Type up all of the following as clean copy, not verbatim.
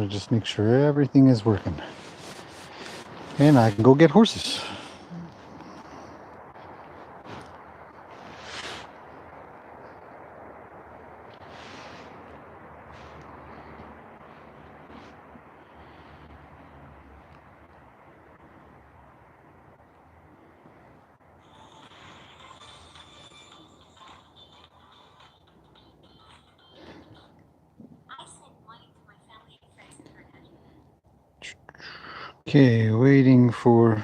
to just make sure everything is working. And I can go get horses. Okay, waiting for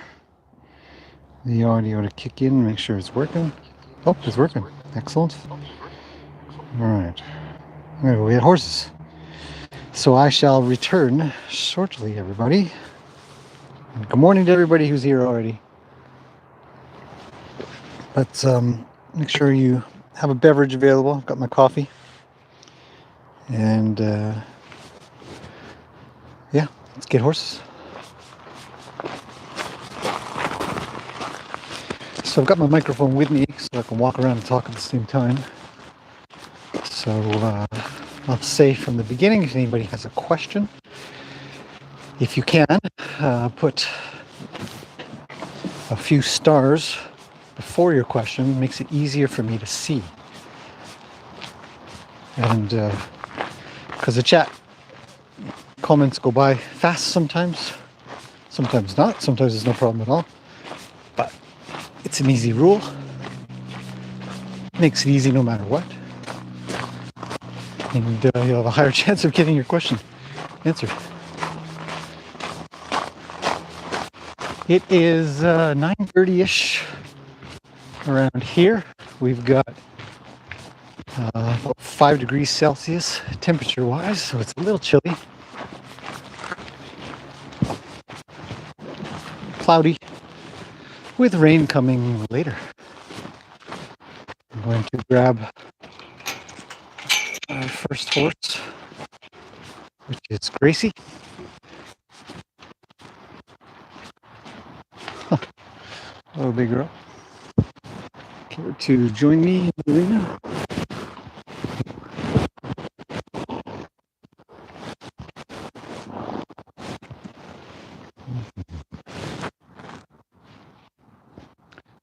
the audio to kick in, make sure it's working. Oh, it's working. Excellent. All right. I'm going to go get horses. So I shall return shortly, everybody. And good morning to everybody who's here already. Let's make sure you have a beverage available. I've got my coffee. And yeah, let's get horses. So I've got my microphone with me so I can walk around and talk at the same time. So I'll say from the beginning, if anybody has a question, if you can, put a few stars before your question. It makes it easier for me to see. And because the chat comments go by fast sometimes not, sometimes there's no problem at all, but it's an easy rule. Makes it easy no matter what, and you'll have a higher chance of getting your question answered. It is 9:30ish around here. We've got about 5 degrees Celsius temperature wise, so it's a little chilly. Cloudy with rain coming later. I'm going to grab our first horse, which is Gracie. Hello, big girl. Care to join me in the arena?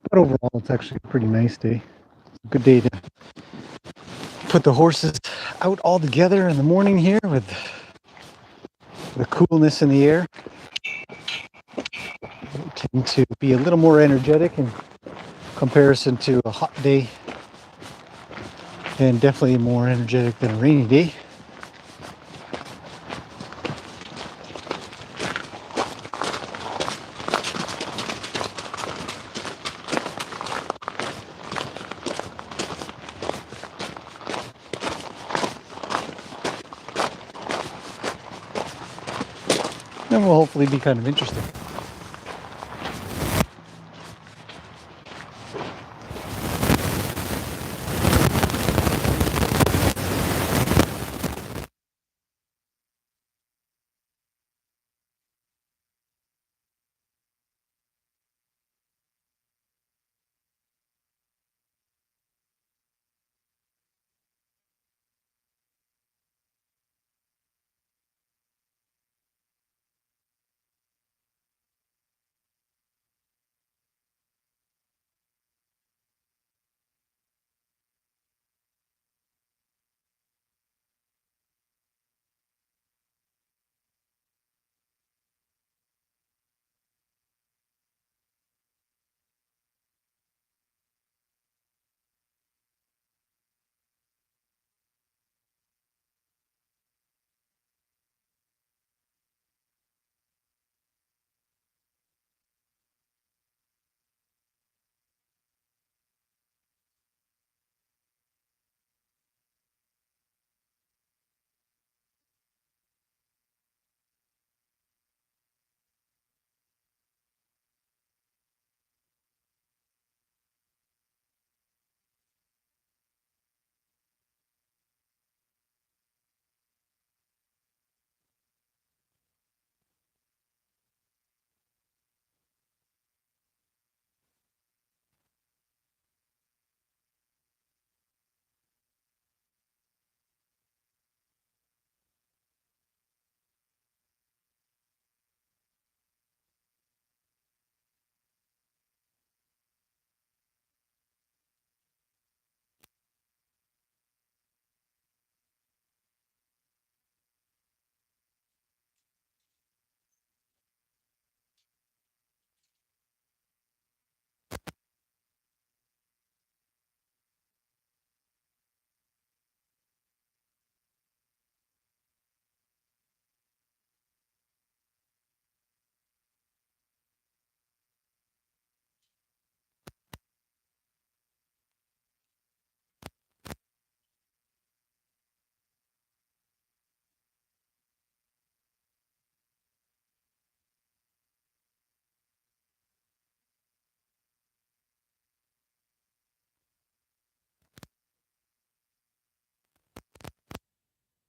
But overall, it's actually a pretty nice day. It's a good day to put the horses out all together in the morning here with the coolness in the air. They tend to be a little more energetic in comparison to a hot day, and definitely more energetic than a rainy day. And will hopefully be kind of interesting.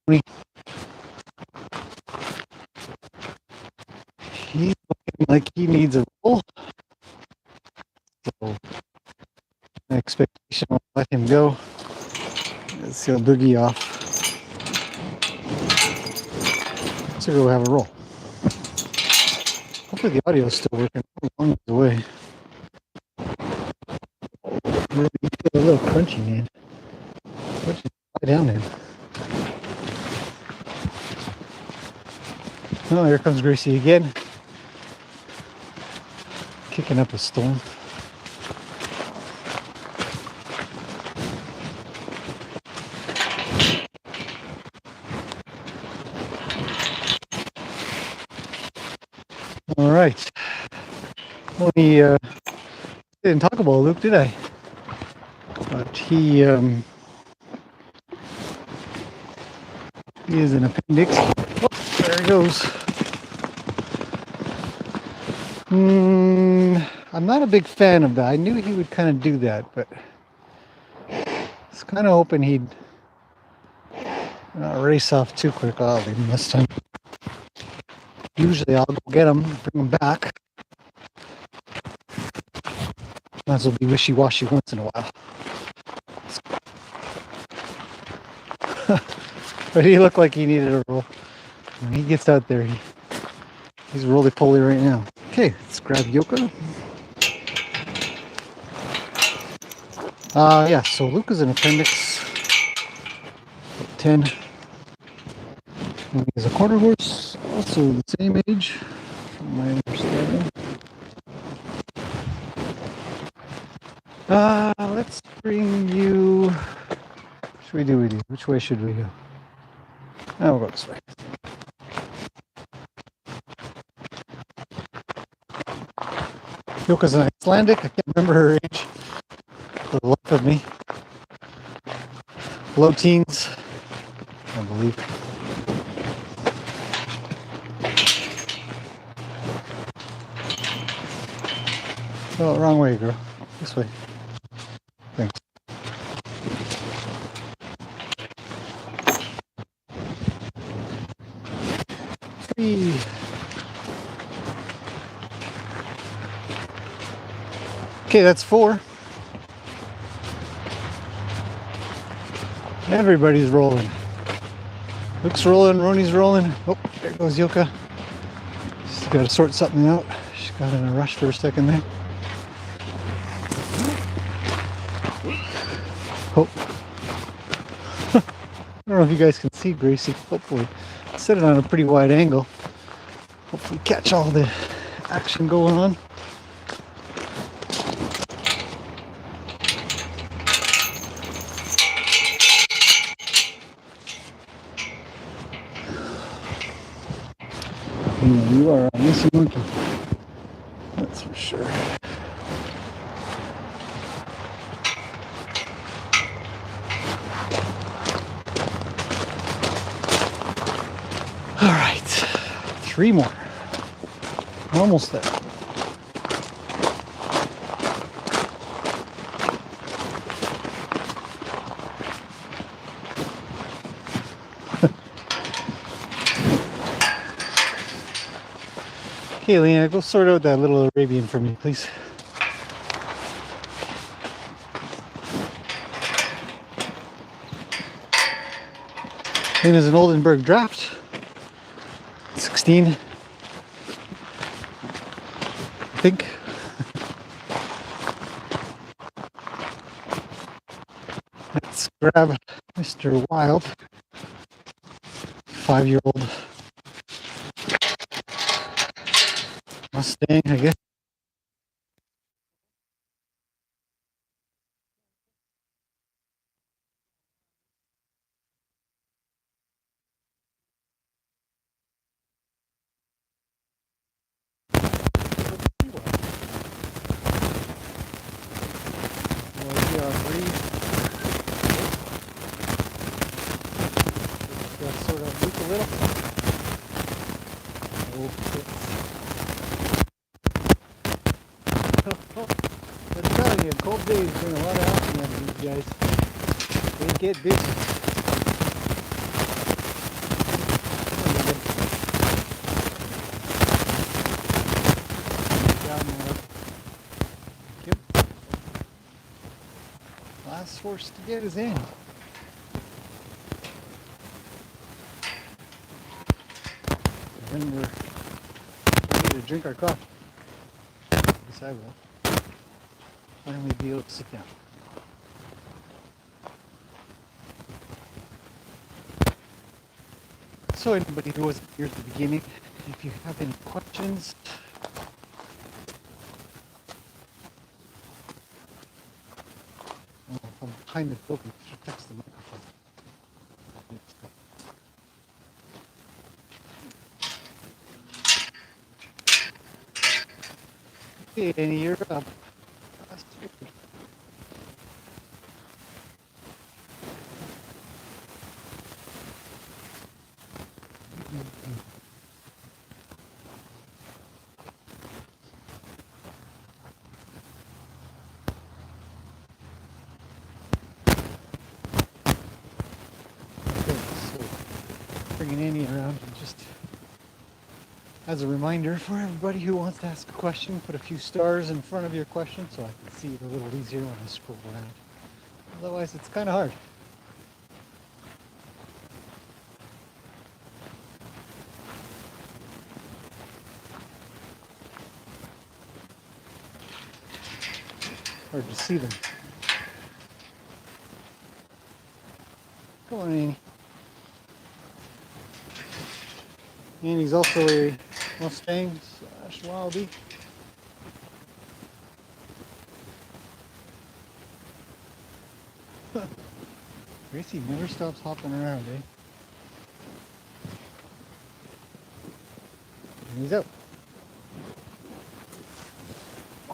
He's looking like he needs a roll. So my expectation will let him go. Let's see, I'll boogie off. So go have a roll. Hopefully the audio is still working. Long ways away. Really feel a little crunchy, man. What did you lie down in? Oh, here comes Gracie again. Kicking up a storm. All right. Well, didn't talk about Luke, did I? But he is an appendix. Oh, there he goes. I'm not a big fan of that. I knew he would kind of do that, but I was kind of hoping he'd not race off too quick. I'll leave him this time. Usually I'll go get him, bring him back. Might as well be wishy-washy once in a while. But he looked like he needed a roll. When he gets out there, he's roly-poly right now. Okay, let's grab Yoka. Yeah, so Luke is an appendix. 10. He's a quarter horse, also the same age, from my understanding. Let's bring you. What should we do? Which way should we go? We'll go this way. Yoka's an Icelandic. I can't remember her age for the life of me. Low teens, I believe. Oh, wrong way, girl. This way. Thanks. Hey. Okay, that's 4. Everybody's rolling. Luke's rolling, Roni's rolling. Oh, there goes Yoka. She's got to sort something out. She got in a rush for a second there. Oh. I don't know if you guys can see Gracie. Hopefully. Set it on a pretty wide angle. Hopefully catch all the action going on. You are a missing monkey. That's for sure. All right, 3 more. Almost there. Okay, Lena, go sort out that little Arabian for me, please. Lena's an Oldenburg draft. 16. I think. Let's grab Mr. Wild. 5-year-old Mustang, I guess. Sort of loop a little. I'm telling you, cold days bring a lot of action out of these guys. They get busy. last horse to get is in. And then we're ready to drink our coffee. Yes, I will. Finally be able to sit down. So anybody who wasn't here at the beginning, if you have any questions, I'm behind the book and text the microphone. Hey, Annie, you're up. Okay, so bringing Annie around and just as a reminder for everybody who wants to ask a question, put a few stars in front of your question so I can see it a little easier when I scroll around. Otherwise, it's kind of hard. Hard to see them. Come on, Annie. Annie's also a Mustang / Wildie. Gracie never stops hopping around, eh? And he's out.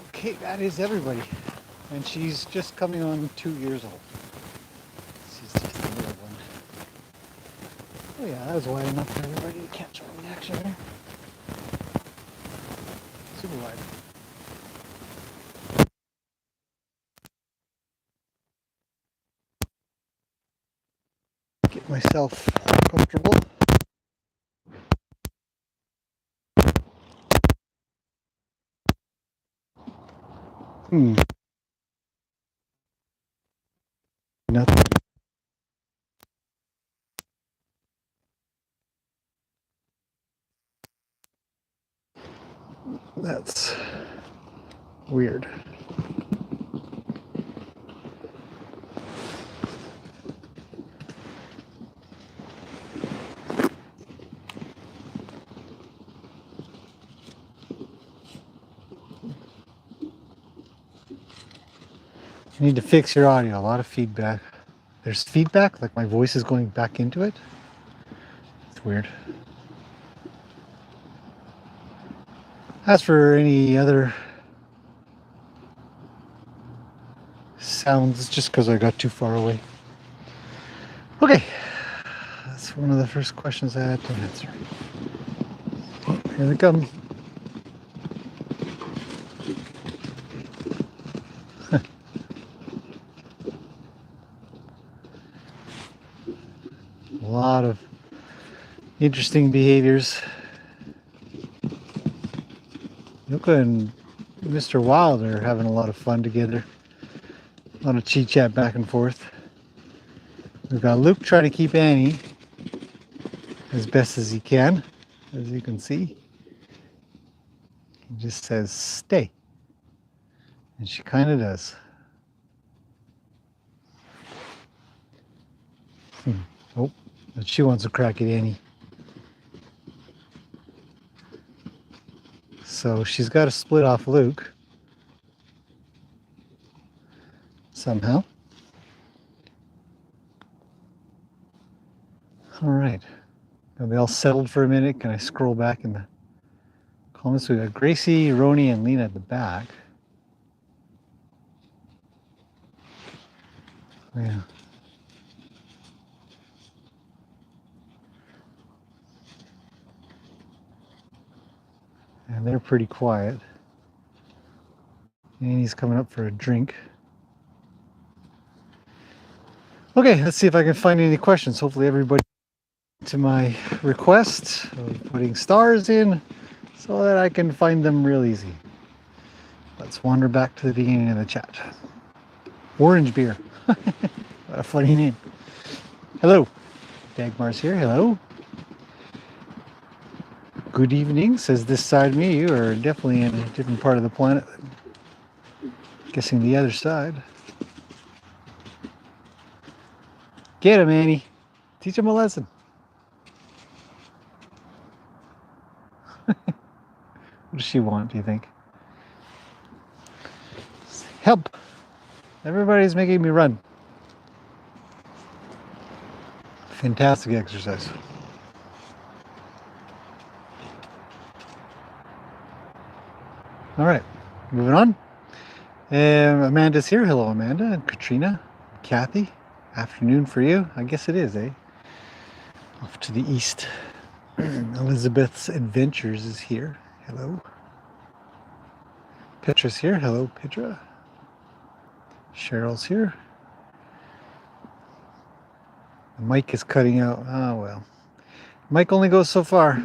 Okay, that is everybody. And she's just coming on 2 years old. She's just a little one. Oh yeah, that was wide enough for everybody to catch on the action there. Super wide. Get myself comfortable. Nothing. That's weird. You need to fix your audio. A lot of feedback. There's feedback, like my voice is going back into it. It's weird. As for any other sounds, just because I got too far away. Okay, that's one of the first questions I had to answer. Oh, here they come. A lot of interesting behaviors. Yuka and Mr. Wild are having a lot of fun together. A lot of chit chat back and forth. We've got Luke trying to keep Annie as best as he can, as you can see. He just says, stay. And she kind of does. Oh, but she wants to crack at Annie. So she's got to split off Luke. Somehow. All right. Are they all settled for a minute? Can I scroll back in the comments? We got Gracie, Roni, and Lena at the back. Oh, yeah. And they're pretty quiet. Annie's coming up for a drink. Okay, let's see if I can find any questions. Hopefully everybody to my request of putting stars in so that I can find them real easy. Let's wander back to the beginning of the chat. Orange beer. What a funny name. Hello. Dagmar's here. Hello. Good evening, says this side of me. You are definitely in a different part of the planet. Guessing the other side. Get him, Annie. Teach him a lesson. What does she want, do you think? Help! Everybody's making me run. Fantastic exercise. All right, moving on. Amanda's here. Hello, Amanda. And Katrina, Kathy. Afternoon for you. I guess it is, eh? Off to the east. Elizabeth's Adventures is here. Hello. Petra's here. Hello, Petra. Cheryl's here. The mic is cutting out. Oh, well. Mic only goes so far.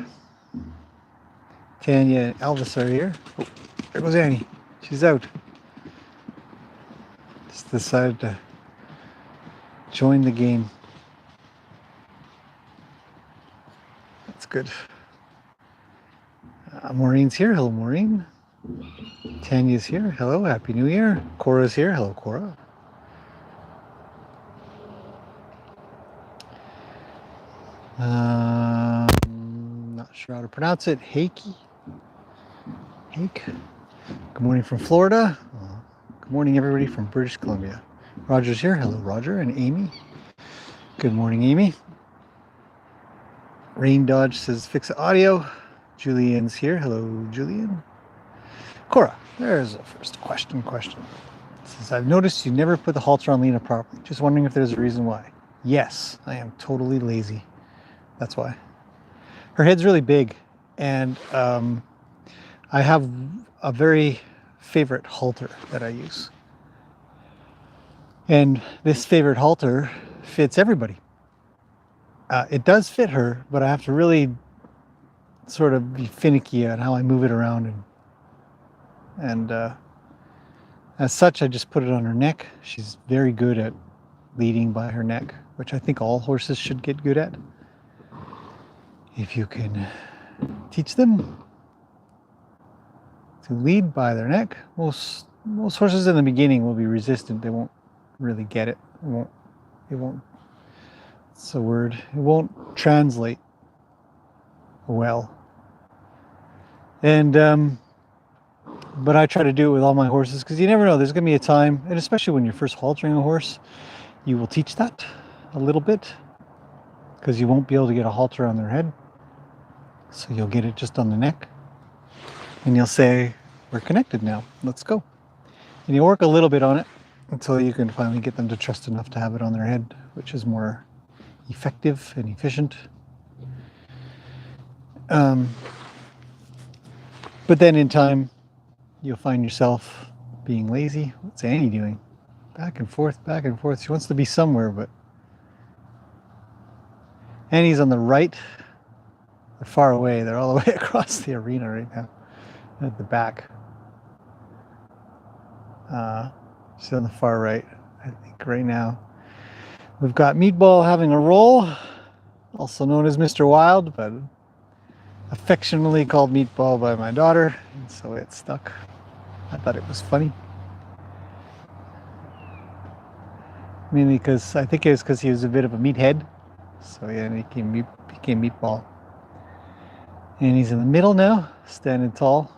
Tanya and Elvis are here. Oh, there goes Annie. She's out. Just decided to join the game. That's good. Maureen's here. Hello, Maureen. Tanya's here. Hello. Happy New Year. Cora's here. Hello, Cora. Not sure how to pronounce it. Hake. Good morning from Florida. Good morning, everybody from British Columbia. Roger's here. Hello, Roger and Amy. Good morning, Amy. Rain Dodge says fix the audio. Julian's here. Hello, Julian. Cora, there's a first question. Says, I've noticed you never put the halter on Lena properly. Just wondering if there's a reason why. Yes, I am totally lazy. That's why. Her head's really big, and I have a very favorite halter that I use. And this favorite halter fits everybody. It does fit her, but I have to really sort of be finicky on how I move it around. And as such, I just put it on her neck. She's very good at leading by her neck, which I think all horses should get good at. If you can teach them to lead by their neck, most horses in the beginning will be resistant. They won't really get it. It won't. It's a word. It won't translate well. And but I try to do it with all my horses because you never know. There's going to be a time, and especially when you're first haltering a horse, you will teach that a little bit because you won't be able to get a halter on their head. So you'll get it just on the neck, and you'll say, "We're connected now. Let's go." And you work a little bit on it until you can finally get them to trust enough to have it on their head, which is more effective and efficient. But then in time, you'll find yourself being lazy. What's Annie doing? Back and forth, back and forth. She wants to be somewhere, but Annie's on the right. They're far away. They're all the way across the arena right now at the back. She's on the far right, I think, right now. We've got Meatball having a roll, also known as Mr. Wild, but affectionately called Meatball by my daughter, and so it stuck. I thought it was funny. Mainly because I think it was because he was a bit of a meathead, so yeah, he became Meatball. And he's in the middle now, standing tall.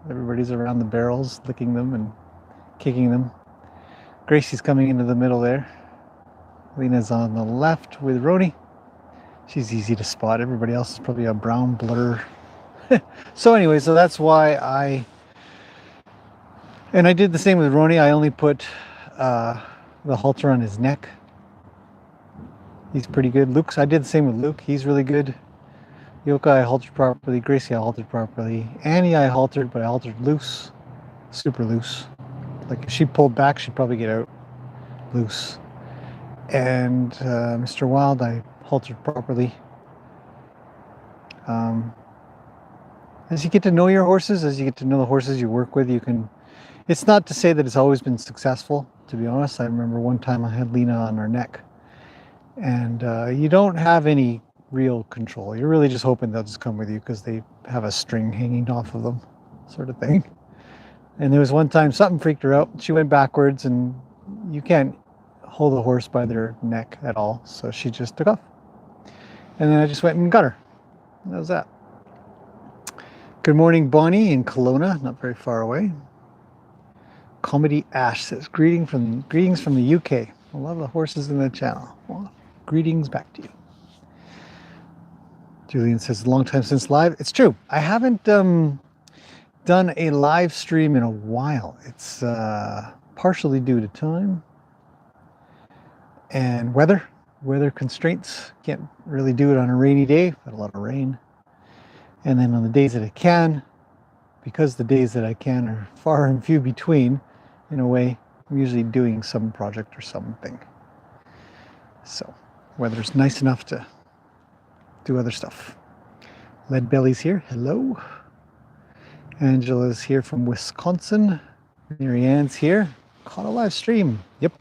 Everybody's around the barrels, licking them and kicking them. Gracie's coming into the middle there. Lena's on the left with Roni. She's easy to spot. Everybody else is probably a brown blur. So anyway, so that's why I did the same with Roni. I only put the halter on his neck. He's pretty good. I did the same with Luke. He's really good. Yoka, I haltered properly. Gracie, I haltered properly. Annie, I haltered, but I haltered loose. Super loose. Like if she pulled back, she'd probably get out loose. And Mr. Wild, I haltered properly. As you get to know your horses, as you get to know the horses you work with, you can It's not to say that it's always been successful, to be honest. I remember one time I had Lena on her neck, and you don't have any real control. You're really just hoping they'll just come with you because they have a string hanging off of them, sort of thing. And there was one time something freaked her out. She went backwards, and you can't hold a horse by their neck at all, so she just took off. And then I just went and got her. That was that. Good morning, Bonnie in Kelowna, not very far away. Comedy Ash says, greetings from the UK. I love the horses in the channel. Well, greetings back to you. Julian says, a long time since live. It's true. I haven't done a live stream in a while. It's partially due to time and weather constraints. Can't really do it on a rainy day, but a lot of rain. And then on the days that I can, because the days that I can are far and few between, in a way, I'm usually doing some project or something. So weather's nice enough to do other stuff. Lead Belly's here. Hello. Angela's here from Wisconsin. Mary Ann's here. Caught a live stream. Yep.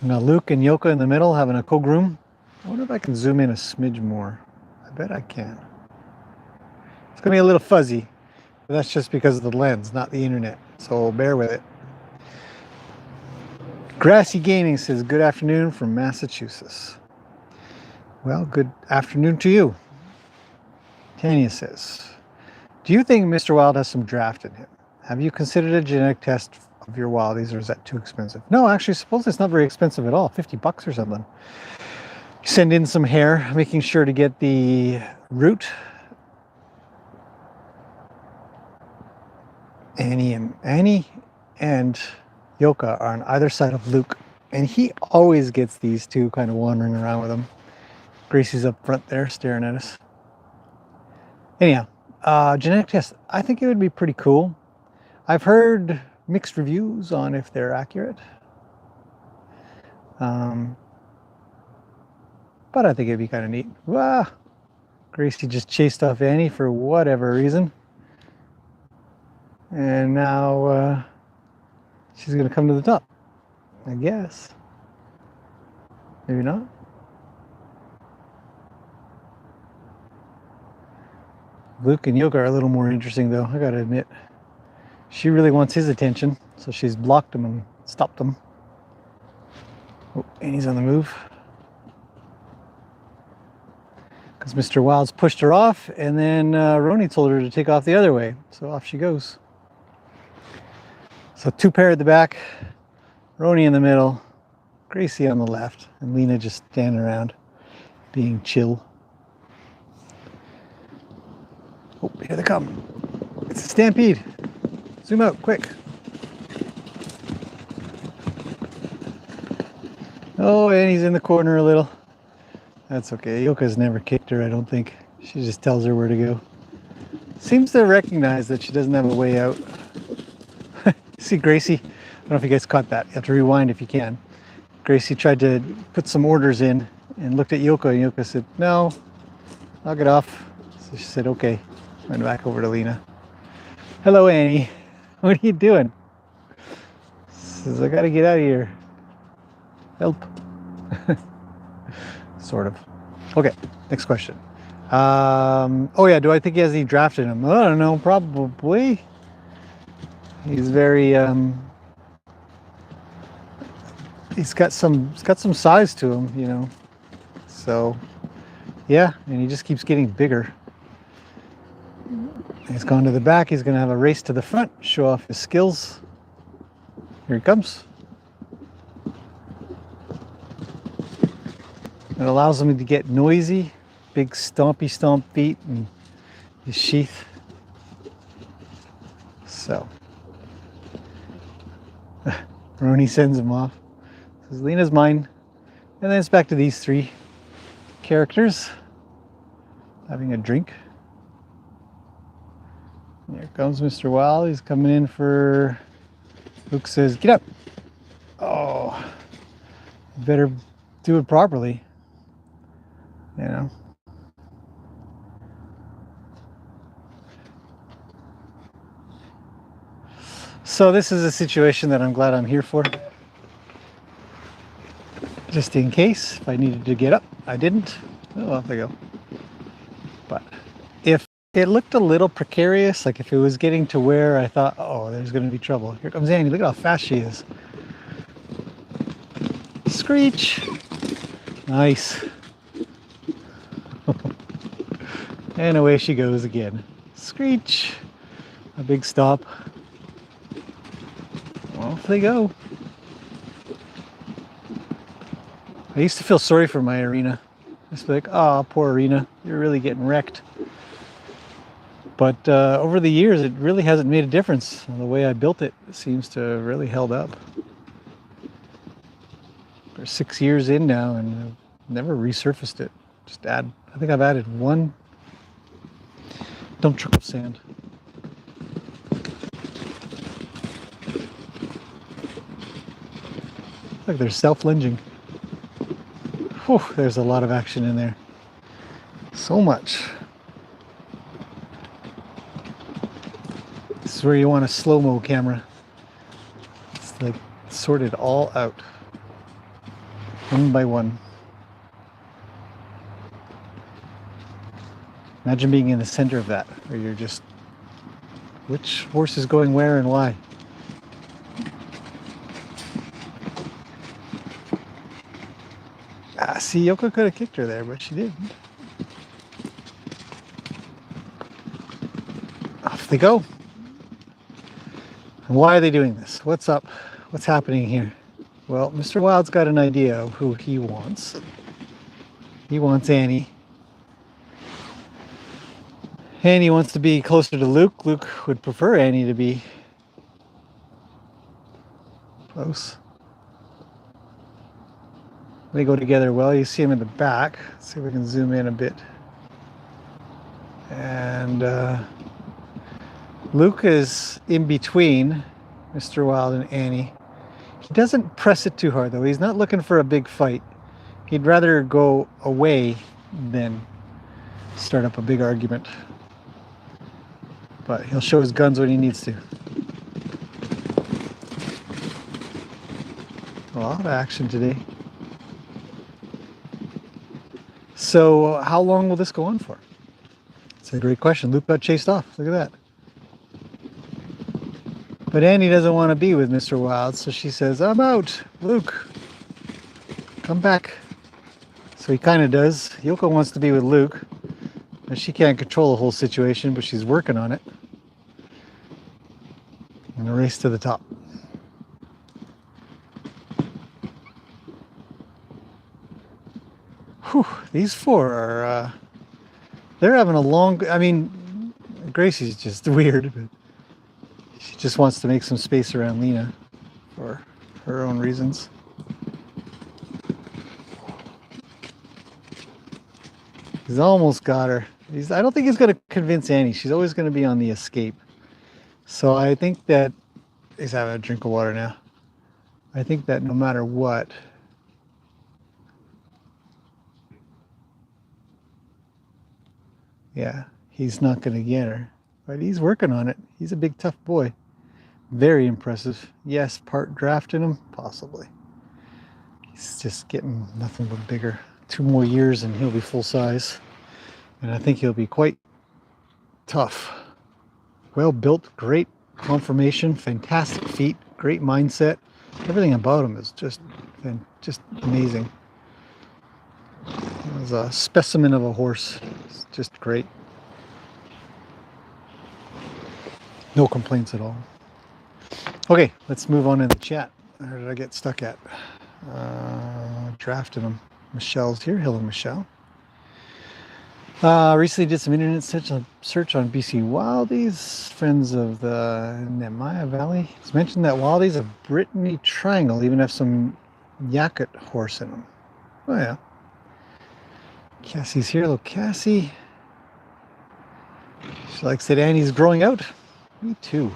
Now Luke and Yoka in the middle having a co-groom. I wonder if I can zoom in a smidge more. I bet I can. It's gonna be a little fuzzy, but that's just because of the lens, not the internet. So bear with it. Grassy Gaming says, good afternoon from Massachusetts. Well, good afternoon to you. Tanya says, do you think Mr. Wild has some draft in him? Have you considered a genetic test of your wildies, or is that too expensive? No, actually, suppose it's not very expensive at all. $50 or something. Send in some hair, making sure to get the root. Annie and Yoka are on either side of Luke, and he always gets these two kind of wandering around with him. Gracie's up front there staring at us. Anyhow, genetic test. I think it would be pretty cool. I've heard mixed reviews on if they're accurate. But I think it'd be kind of neat. Wow. Gracie just chased off Annie for whatever reason. And now she's going to come to the top, I guess. Maybe not. Luke and Yoga are a little more interesting, though, I got to admit. She really wants his attention, so she's blocked him and stopped him. Oh, Annie's on the move. Because Mr. Wild's pushed her off, and then Roni told her to take off the other way. So off she goes. So two pair at the back, Roni in the middle, Gracie on the left, and Lena just standing around being chill. Oh, here they come. It's a stampede. Zoom out, quick. Oh, and he's in the corner a little. That's okay. Yoka's never kicked her, I don't think. She just tells her where to go. Seems to recognize that she doesn't have a way out. See Gracie? I don't know if you guys caught that. You have to rewind if you can. Gracie tried to put some orders in and looked at Yoka, and Yoka said, no, I'll get off. So she said, okay. Went back over to Lena. Hello, Annie. What are you doing? Says, I gotta get out of here. Help. Sort of. Okay, next question. Oh yeah, do I think he has any draft in him? I don't know, probably. He's very he's got some size to him, you know. So yeah, and he just keeps getting bigger. He's gone to the back. He's going to have a race to the front, show off his skills. Here he comes. It allows him to get noisy, big stompy stomp feet and his sheath. So Roni sends him off. Says, Lena's mine. And then it's back to these three characters having a drink. Here comes Mr. Wild. He's coming in for... Luke says, get up. Oh, better do it properly. You know. So this is a situation that I'm glad I'm here for. Just in case, if I needed to get up, I didn't. Oh, off I go. But if it looked a little precarious, like if it was getting to where I thought, oh, there's going to be trouble. Here comes Annie. Look at how fast she is. Screech. Nice. And away she goes again. Screech. A big stop. Off they go. I used to feel sorry for my arena. I used to be like, oh, poor arena. You're really getting wrecked. But over the years, it really hasn't made a difference. The way I built it seems to have really held up. We're 6 years in now and I've never resurfaced it. I think I've added one dump truck of sand. Look, they're self-lunging. Whew, there's a lot of action in there. So much. This is where you want a slow-mo camera. It's like sorted all out. One by one. Imagine being in the center of that, where you're just, which horse is going where and why? See, Yoko could have kicked her there, but she didn't. Off they go. And why are they doing this? What's up? What's happening here? Well, Mr. Wild's got an idea of who he wants. He wants Annie. Annie wants to be closer to Luke. Luke would prefer Annie to be close. They go together well. You see him in the back. Let's see if we can zoom in a bit. And Luke is in between Mr. Wild and Annie. He doesn't press it too hard though. He's not looking for a big fight. He'd rather go away than start up a big argument. But he'll show his guns when he needs to. A lot of action today. So how long will this go on for? It's a great question. Luke got chased off. Look at that. But Annie doesn't want to be with Mr. Wild, so she says, I'm out. Luke, come back. So he kind of does. Yoko wants to be with Luke. And she can't control the whole situation, but she's working on it. And a race to the top. Whew, these four are, they're having a long, I mean, Gracie's just weird, but she just wants to make some space around Lena for her own reasons. He's almost got her. I don't think he's going to convince Annie. She's always going to be on the escape. So I think that, he's having a drink of water now. I think that no matter what, yeah, he's not going to get her, but he's working on it. He's a big, tough boy. Very impressive. Yes, part draft in him, possibly. He's just getting nothing but bigger. 2 more years and he'll be full size. And I think he'll be quite tough. Well built, great conformation, fantastic feet, great mindset. Everything about him is just amazing. He's a specimen of a horse. It's just great. No complaints at all. Okay, let's move on in the chat. Where did I get stuck at? Drafting them. Michelle's here. Hello, Michelle. Recently did some internet search on BC Wildies, friends of the Nehemiah Valley. It's mentioned that Wildies of Brittany Triangle even have some Yakut horse in them. Oh yeah. Cassie's here. Hello, Cassie. She likes that Annie's growing out. Me too.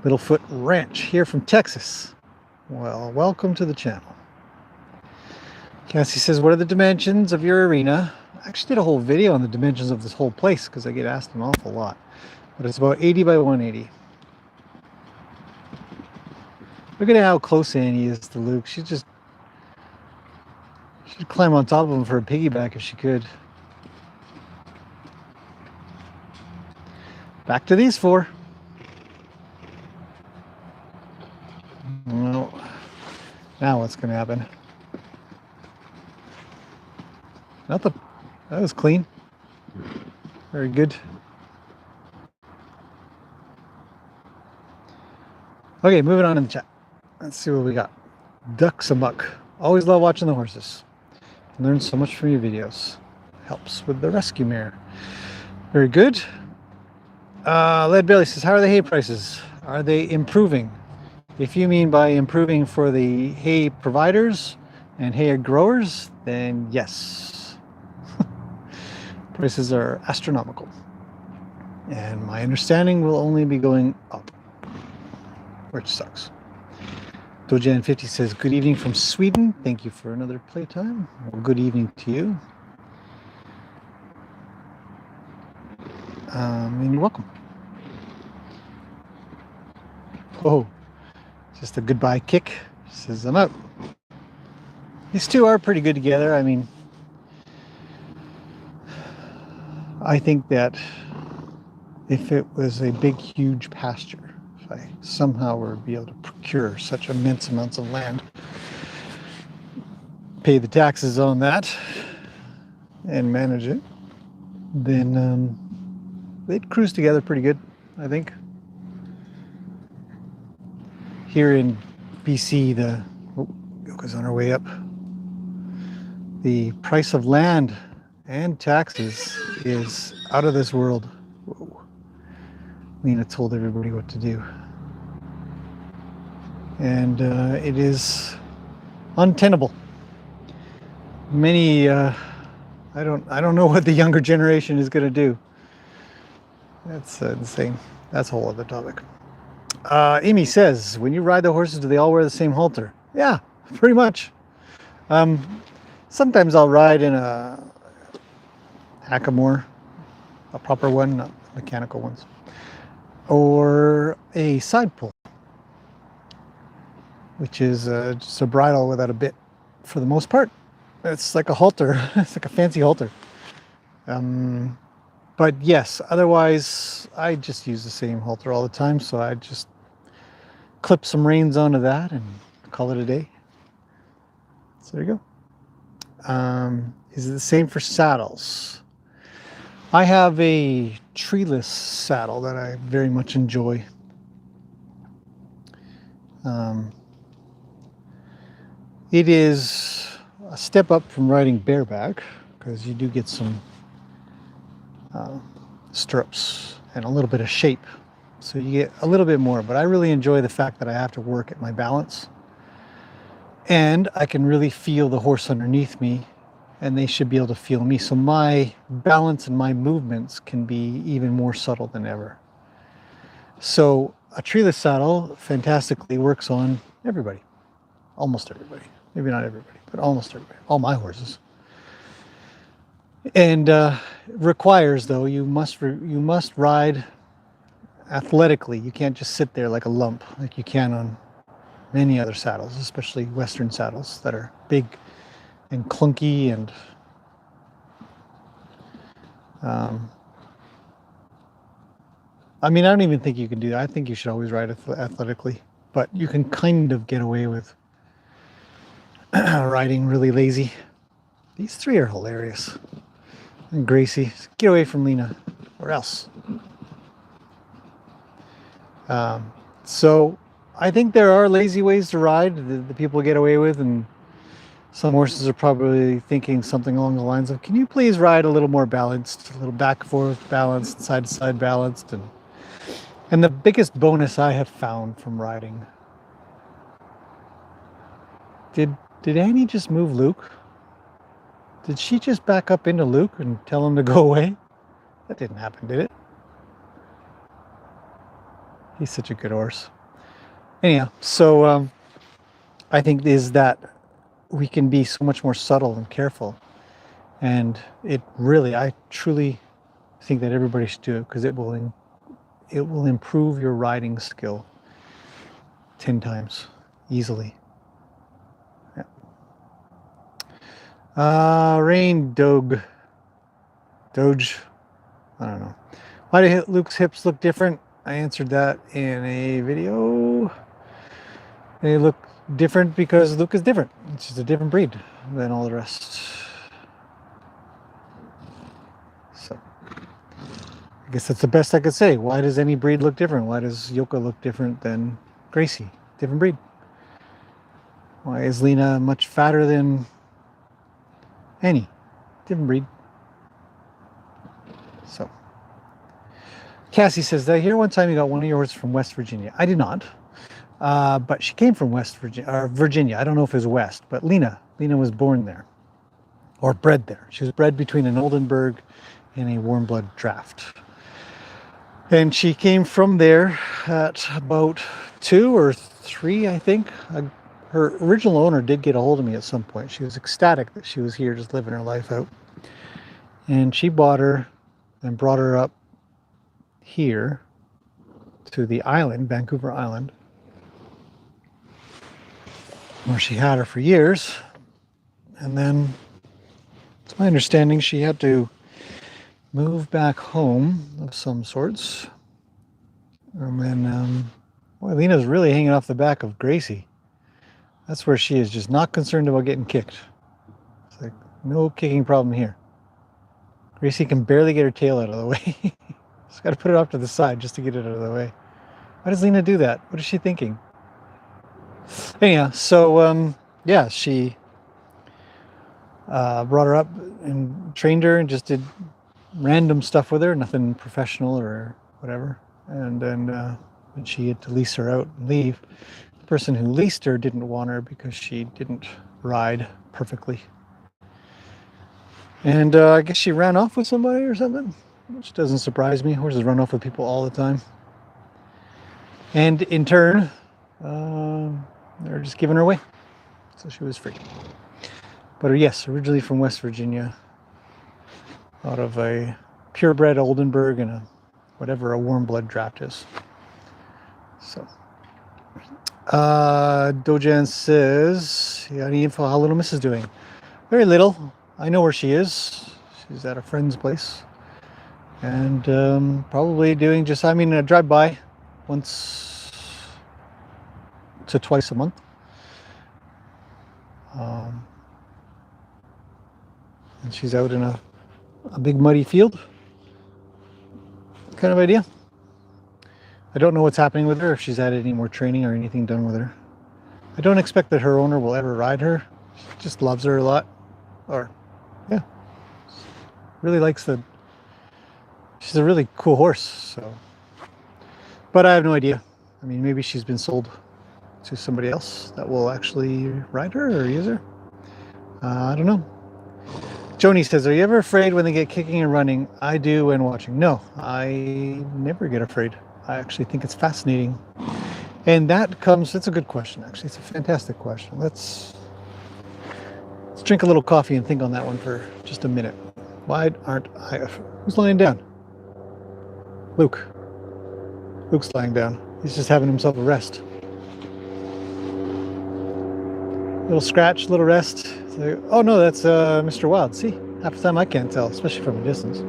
Littlefoot Ranch here from Texas. Well, welcome to the channel. Cassie says, what are the dimensions of your arena? I actually did a whole video on the dimensions of this whole place because I get asked an awful lot. But it's about 80 by 180. Look at how close Annie is to Luke. She'd climb on top of him for a piggyback if she could. Back to these four. No. Now what's going to happen? That was clean. Very good. Okay, moving on in the chat. Let's see what we got. Ducks Amuck. Always love watching the horses. Learn so much from your videos. Helps with the rescue mare. Very good. Lead Billy says, how are the hay prices? Are they improving? If you mean by improving for the hay providers and hay growers, then yes. Prices are astronomical. And my understanding will only be going up, which sucks. Dojan50 says, good evening from Sweden. Thank you for another playtime. Well, good evening to you. And you're welcome. Oh, just a goodbye kick. Says, I'm out. These two are pretty good together. I mean, I think that if it was a big, huge pasture, if I somehow were to be able to procure such immense amounts of land, pay the taxes on that, and manage it, then they'd cruise together pretty good, I think. Here in BC, Yoko's on her way up. The price of land and taxes is out of this world. Whoa. Lena told everybody what to do. And it is untenable. Many, I don't know what the younger generation is going to do. That's insane. That's a whole other topic. Amy says, when you ride the horses, do they all wear the same halter? Yeah, pretty much. Sometimes I'll ride in a hackamore, a proper one, not mechanical ones, or a side pull, which is just a bridle without a bit for the most part. It's like a halter. It's like a fancy halter. But yes, otherwise I just use the same halter all the time, so I just clip some reins onto that and call it a day. So there you go. Is it the same for saddles? I have a treeless saddle that I very much enjoy. It is a step up from riding bareback because you do get some stirrups and a little bit of shape, so you get a little bit more, but I really enjoy the fact that I have to work at my balance and I can really feel the horse underneath me and they should be able to feel me, so my balance and my movements can be even more subtle than ever. So a treeless saddle fantastically works on everybody, almost everybody, maybe not everybody, but almost everybody, all my horses. And requires, though, you must ride athletically. You can't just sit there like a lump like you can on many other saddles, especially Western saddles that are big and clunky and I mean, I don't even think you can do that. I think you should always ride athletically, but you can kind of get away with riding really lazy. These three are hilarious. And Gracie, get away from Lena, or else. So I think there are lazy ways to ride that people get away with, and some horses are probably thinking something along the lines of, can you please ride a little more balanced, a little back and forth balanced, side to side balanced. And the biggest bonus I have found from riding, did Annie just move Luke? Did she just back up into Luke and tell him to go away? That didn't happen, did it? He's such a good horse. Anyhow, so I think is that we can be so much more subtle and careful. And it really, I truly think that everybody should do it because it will improve your riding skill 10 times. easily. Yeah. Rain Doge. I don't know. Why do Luke's hips look different? I answered that in a video. They look different because Luke is different. It's just a different breed than all the rest. So I guess that's the best I could say. Why does any breed look different? Why does Yoka look different than Gracie? Different breed. Why is Lena much fatter than Annie? Different breed. So Cassie says, did I hear one time you got one of your horses from West Virginia? I did not. But she came from West Virginia, or Virginia. I don't know if it was West, but Lena was born there, or bred there. She was bred between an Oldenburg and a warm blood draft. And she came from there at about 2 or 3, I think. Her original owner did get a hold of me at some point. She was ecstatic that she was here just living her life out. And she bought her and brought her up here to the island, Vancouver Island, where she had her for years. And then, it's my understanding, she had to move back home of some sorts. And then, boy, Lena's really hanging off the back of Gracie. That's where she is, just not concerned about getting kicked. It's like, no kicking problem here. Gracie can barely get her tail out of the way. She's got to put it off to the side just to get it out of the way. Why does Lena do that? What is she thinking? Anyhow, so, yeah, she brought her up and trained her and just did random stuff with her, nothing professional or whatever. And then when she had to lease her out and leave, the person who leased her didn't want her because she didn't ride perfectly. And I guess she ran off with somebody or something, which doesn't surprise me. Horses run off with people all the time. And in turn, they're just giving her away. So she was free. But yes, originally from West Virginia, out of a purebred Oldenburg and whatever a warm blood draft is. So, Dojan says, you got any info how Little Miss is doing? Very little. I know where she is. She's at a friend's place. And probably doing just, a drive-by once to twice a month. And she's out in a big muddy field kind of idea. I don't know what's happening with her, if she's had any more training or anything done with her. I don't expect that her owner will ever ride her. She just loves her a lot. Or, yeah, really likes she's a really cool horse, so. But I have no idea. Maybe she's been sold to somebody else that will actually ride her or use her. I don't know. Joni says, are you ever afraid when they get kicking and running? I do when watching. No, I never get afraid. I actually think it's fascinating. And that's a good question, actually. It's a fantastic question. Let's drink a little coffee and think on that one for just a minute. Why aren't I... Who's lying down? Luke. Luke's lying down. He's just having himself a rest. Little scratch, little rest. Like, oh no, that's Mr. Wild. See, half the time I can't tell, especially from a distance.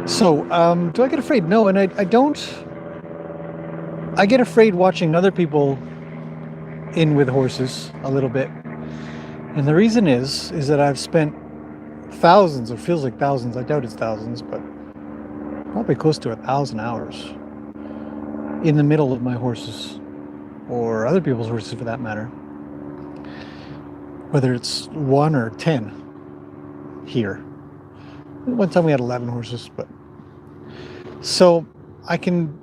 So, do I get afraid? No, and I don't. I get afraid watching other people in with horses a little bit. And the reason is that I've spent thousands, or feels like thousands, I doubt it's thousands, but probably close to 1,000 hours in the middle of my horses, or other people's horses for that matter. Whether it's 1 or 10 here. One time we had 11 horses, but so I can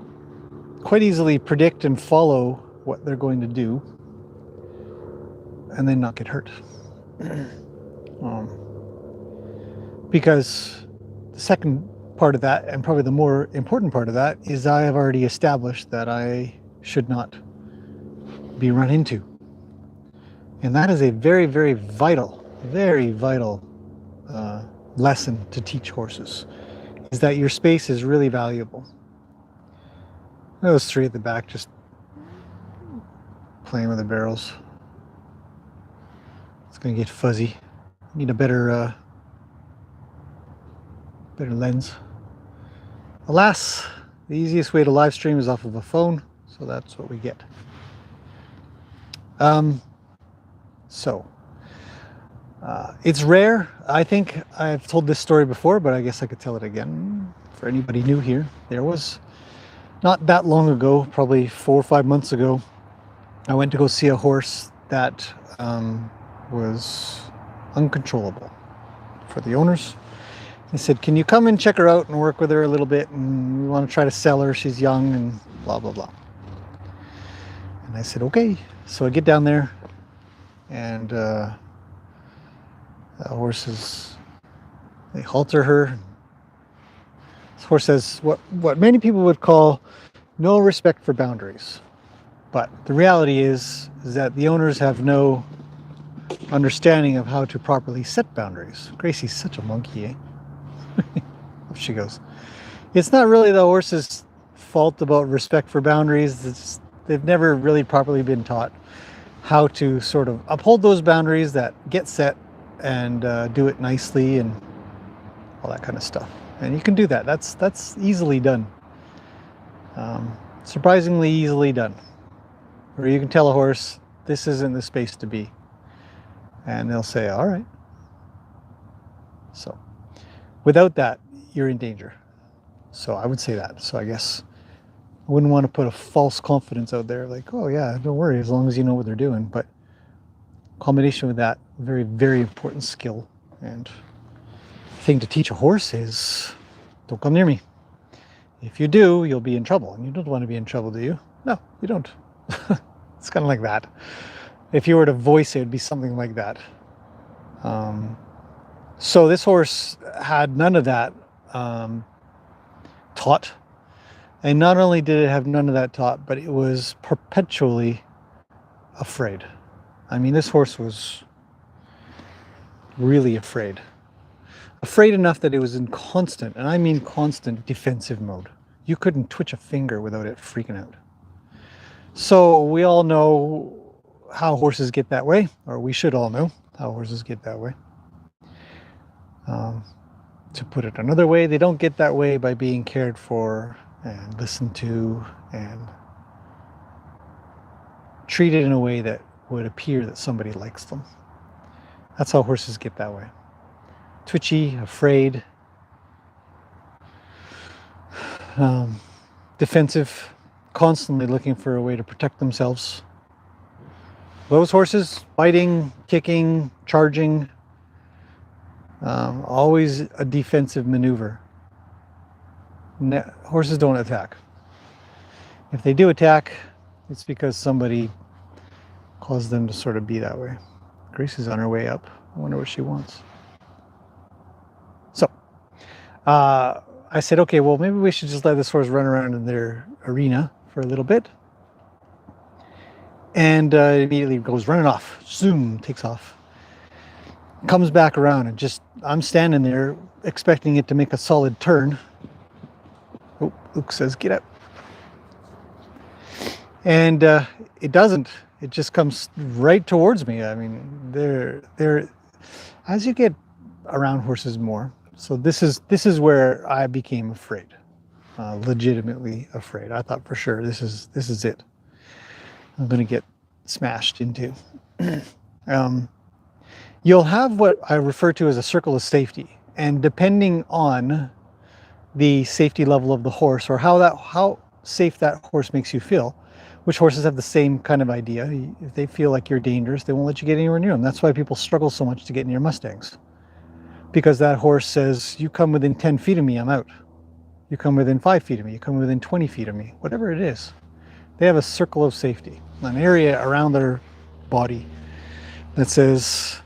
quite easily predict and follow what they're going to do and then not get hurt. Because the second part of that, and probably the more important part of that, is I have already established that I should not be run into. And that is a very, very vital lesson to teach horses, is that your space is really valuable. Those three at the back just playing with the barrels. It's going to get fuzzy. Need a better lens. Alas, the easiest way to live stream is off of a phone, so that's what we get. It's rare. I think I've told this story before, but I guess I could tell it again for anybody new here. There was, not that long ago, probably 4 or 5 months ago, I went to go see a horse that was uncontrollable for the owners. They said, can you come and check her out and work with her a little bit, and we want to try to sell her, she's young and blah blah blah. And I said, okay. So I get down there, and the horses, they halter her. This horse has what many people would call no respect for boundaries. But the reality is that the owners have no understanding of how to properly set boundaries. Gracie's such a monkey, eh? Up she goes. It's not really the horse's fault about respect for boundaries. They've never really properly been taught how to sort of uphold those boundaries that get set and do it nicely and all that kind of stuff. And you can do that. That's easily done. Surprisingly easily done. Or you can tell a horse, this isn't the space to be. And they'll say, all right. So without that, you're in danger. So I would say that. So I guess I wouldn't want to put a false confidence out there like, oh yeah, don't worry, as long as you know what they're doing. But combination with that, very, very important skill and thing to teach a horse is don't come near me. If you do, you'll be in trouble. And you don't want to be in trouble, do you? No, you don't. It's kind of like that. If you were to voice it, it'd be something like that. So this horse had none of that taught. And not only did it have none of that taught, but it was perpetually afraid. I mean, this horse was really afraid. Afraid enough that it was in constant, and I mean constant, defensive mode. You couldn't twitch a finger without it freaking out. So we all know how horses get that way, or we should all know how horses get that way. To put it another way, they don't get that way by being cared for and listened to and treated in a way that would appear that somebody likes them. That's how horses get that way. Twitchy, afraid, defensive, constantly looking for a way to protect themselves. Those horses, biting, kicking, charging, always a defensive maneuver. Horses don't attack. If they do attack, it's because somebody caused them to sort of be that way. Grace is on her way up. I wonder what she wants. So, I said, okay, well, maybe we should just let this horse run around in their arena for a little bit. And immediately goes running off. Zoom, takes off. Comes back around and just, I'm standing there expecting it to make a solid turn. Oh, Luke says, get up. And it doesn't. It just comes right towards me. I mean, they're as you get around horses more. So this is where I became afraid, legitimately afraid. I thought for sure this is it. I'm going to get smashed into. You'll have what I refer to as a circle of safety, and depending on the safety level of the horse or how safe that horse makes you feel, which horses have the same kind of idea. If they feel like you're dangerous, they won't let you get anywhere near them. That's why people struggle so much to get near Mustangs. Because that horse says, you come within 10 feet of me, I'm out. You come within 5 feet of me, you come within 20 feet of me, whatever it is. They have a circle of safety, an area around their body that says,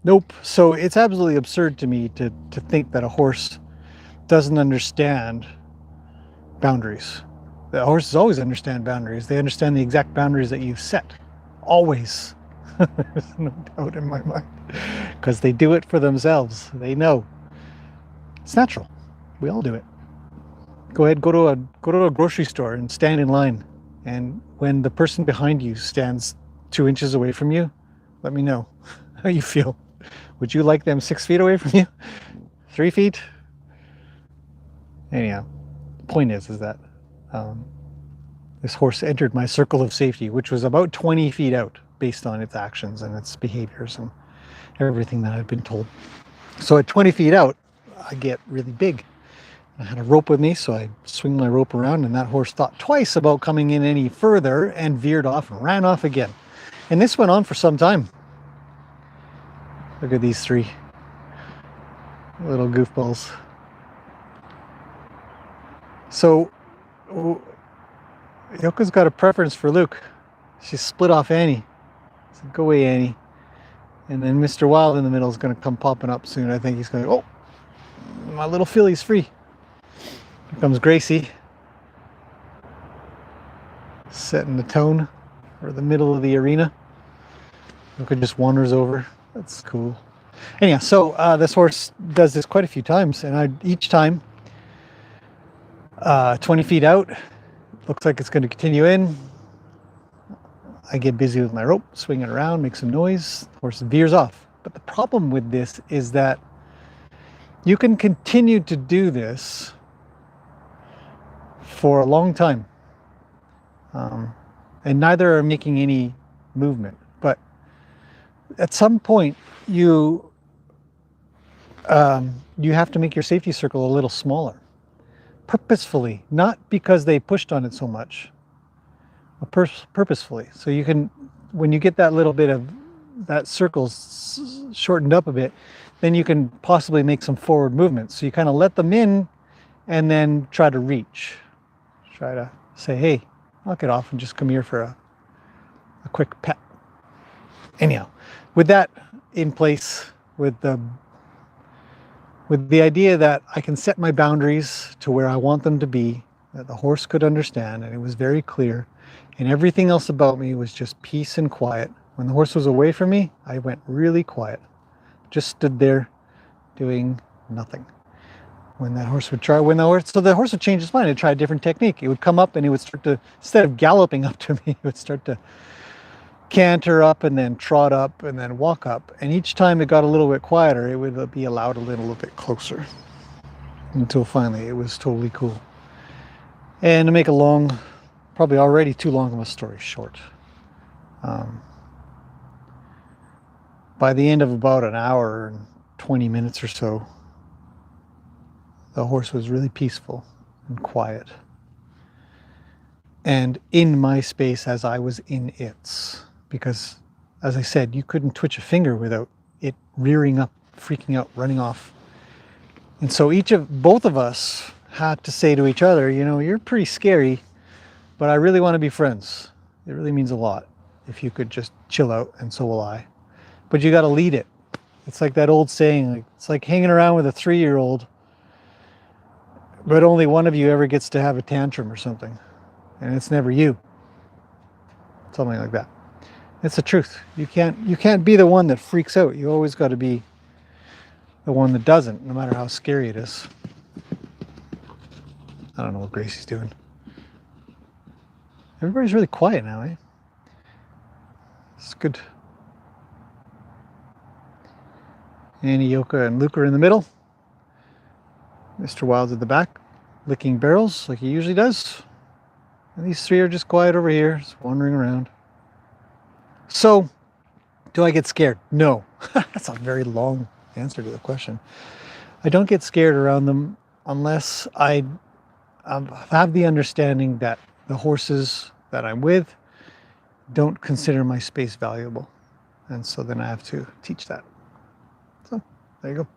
nope. So it's absolutely absurd to me to think that a horse doesn't understand boundaries. The horses always understand boundaries. They understand the exact boundaries that you've set. Always. There's no doubt in my mind. Because they do it for themselves. They know. It's natural. We all do it. Go ahead, go to a grocery store and stand in line. And when the person behind you stands 2 inches away from you, let me know how you feel. Would you like them 6 feet away from you? 3 feet? Anyhow, the point is that this horse entered my circle of safety, which was about 20 feet out based on its actions and its behaviors and everything that I've been told. So at 20 feet out, I get really big. I had a rope with me, so I swing my rope around, and that horse thought twice about coming in any further and veered off and ran off again. And this went on for some time. Look at these three little goofballs. So Yoko's got a preference for Luke. She split off Annie. I said, go away, Annie. And then Mr. Wild in the middle is going to come popping up soon. I think he's going to, oh, my little filly's free. Here comes Gracie. Setting the tone for the middle of the arena. Yoko just wanders over. That's cool. Anyhow, so this horse does this quite a few times, and each time 20 feet out, looks like it's going to continue in. I get busy with my rope, swing it around, make some noise, the horse veers off. But the problem with this is that you can continue to do this for a long time. And neither are making any movement. But at some point, you have to make your safety circle a little smaller. Purposefully, not because they pushed on it so much, but purposefully. So you can, when you get that little bit of that circle shortened up a bit, then you can possibly make some forward movements. So you kind of let them in and then try to reach. Try to say, hey, knock it off and just come here for a quick pet. Anyhow, with that in place, with the idea that I can set my boundaries to where I want them to be, that the horse could understand, and it was very clear, and everything else about me was just peace and quiet. When the horse was away from me, I went really quiet. Just stood there doing nothing. When that horse would try, so the horse would change his mind and try a different technique. It would come up and it would start to, instead of galloping up to me, it would start to canter up and then trot up and then walk up. And each time it got a little bit quieter, it would be allowed a little bit closer until finally it was totally cool. And to make a long, probably already too long of a story short, by the end of about an hour and 20 minutes or so, the horse was really peaceful and quiet. And in my space as I was in its. Because, as I said, you couldn't twitch a finger without it rearing up, freaking out, running off. And so both of us had to say to each other, you know, you're pretty scary, but I really want to be friends. It really means a lot if you could just chill out, and so will I. But you got to lead it. It's like that old saying, it's like hanging around with a 3-year-old, but only one of you ever gets to have a tantrum or something. And it's never you. Something like that. It's the truth. You can't be the one that freaks out. You always got to be the one that doesn't, no matter how scary it is. I don't know what Gracie's doing. Everybody's really quiet now, eh? It's good. Annie, Yoka, and Luke are in the middle. Mr. Wild's at the back, licking barrels like he usually does. And these three are just quiet over here, just wandering around. So, do I get scared? No. That's a very long answer to the question. I don't get scared around them unless I have the understanding that the horses that I'm with don't consider my space valuable. And so then I have to teach that. So, there you go.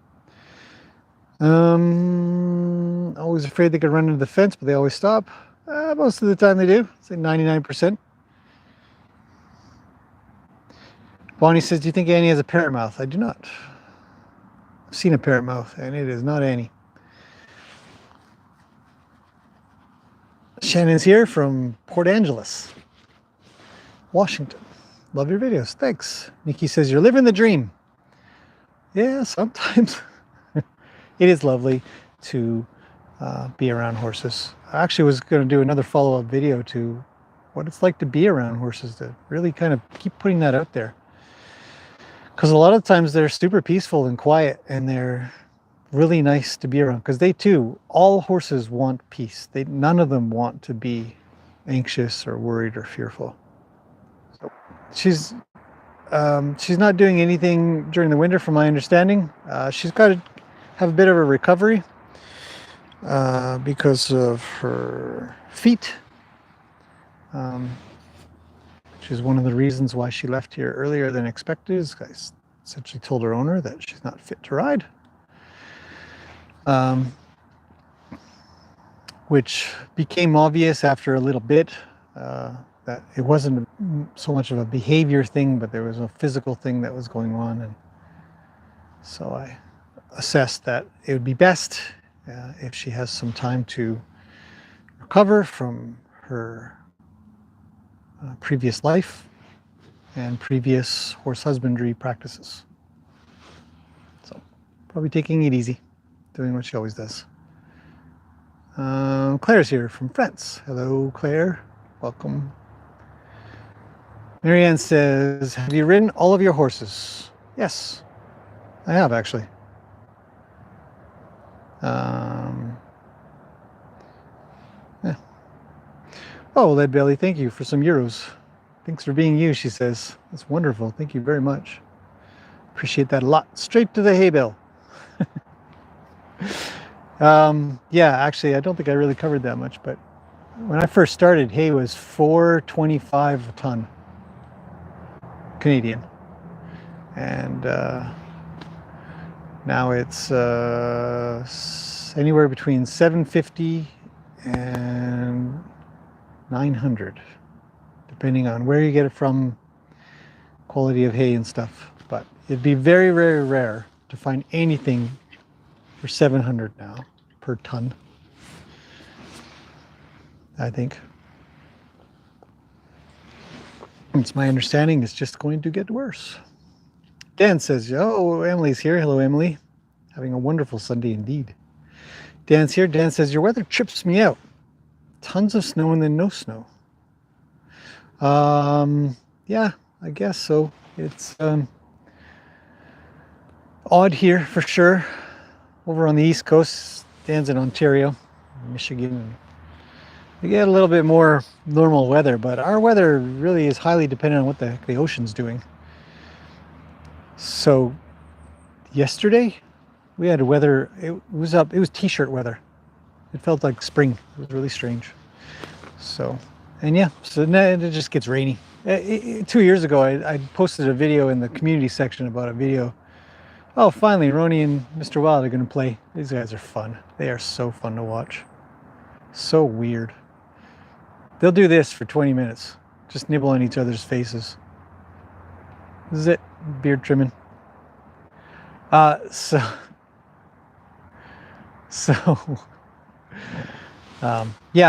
Always afraid they could run into the fence, but they always stop. Most of the time they do. Say 99%. Bonnie says, do you think Annie has a parrot mouth? I do not. I've seen a parrot mouth, and it is not Annie. Shannon's here from Port Angeles, Washington. Love your videos. Thanks. Nikki says, you're living the dream. Yeah, sometimes. It is lovely. to be around horses. I actually was going to do another follow-up video to what it's like to be around horses, to really kind of keep putting that out there. Because a lot of times they're super peaceful and quiet, and they're really nice to be around, because they too, all horses want peace. None of them want to be anxious or worried or fearful. So she's not doing anything during the winter, from my understanding. She's got to have a bit of a recovery because of her feet, which is one of the reasons why she left here earlier than expected. Is I essentially told her owner that she's not fit to ride, which became obvious after a little bit, that it wasn't so much of a behavior thing, but there was a physical thing that was going on. And so I assessed that it would be best if she has some time to recover from her previous life and previous horse husbandry practices. So probably taking it easy, doing what she always does. Claire's here from France. Hello, Claire. Welcome. Marianne says, have you ridden all of your horses? Yes, I have actually. Yeah. Oh, Lead Belly, thank you for some euros. Thanks for being you, she says. That's wonderful. Thank you very much. Appreciate that a lot. Straight to the hay bale. Yeah, actually, I don't think I really covered that much, but when I first started, hay was $4.25 a ton Canadian, and now it's anywhere between $7.50 and $900, depending on where you get it from, quality of hay and stuff. But it'd be very, very rare to find anything for $700 now per ton, I think. It's my understanding it's just going to get worse. Dan says, oh, Emily's here. Hello, Emily. Having a wonderful Sunday indeed. Dan's here. Dan says, your weather trips me out. Tons of snow and then no snow. Yeah, I guess so. It's odd here for sure. Over on the East Coast, Dan's in Ontario, Michigan. We get a little bit more normal weather, but our weather really is highly dependent on what the heck the ocean's doing. So yesterday we had weather, it was t-shirt weather. It felt like spring. It was really strange. So, and yeah, so now it just gets rainy. 2 years ago, I posted a video in the community section about a video. Oh, finally, Ronnie and Mr. Wild are going to play. These guys are fun. They are so fun to watch. So weird. They'll do this for 20 minutes. Just nibble on each other's faces. This is it. Beard trimming. Yeah,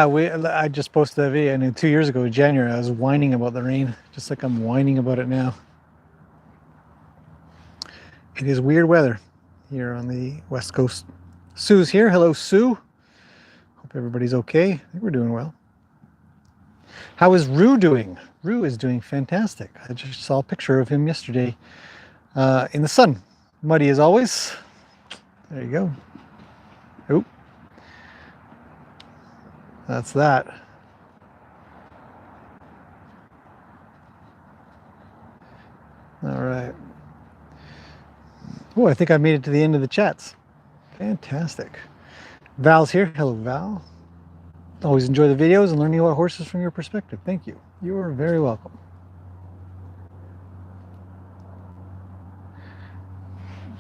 I just posted that video, and 2 years ago in January, I was whining about the rain, just like I'm whining about it now. It is weird weather here on the West Coast. Sue's here. Hello, Sue. Hope everybody's okay. I think we're doing well. How is Rue doing? Rue is doing fantastic. I just saw a picture of him yesterday in the sun. Muddy as always. There you go. Oop. That's that. All right. Oh, I think I made it to the end of the chats. Fantastic. Val's here. Hello, Val. Always enjoy the videos and learning about horses from your perspective. Thank you. You are very welcome.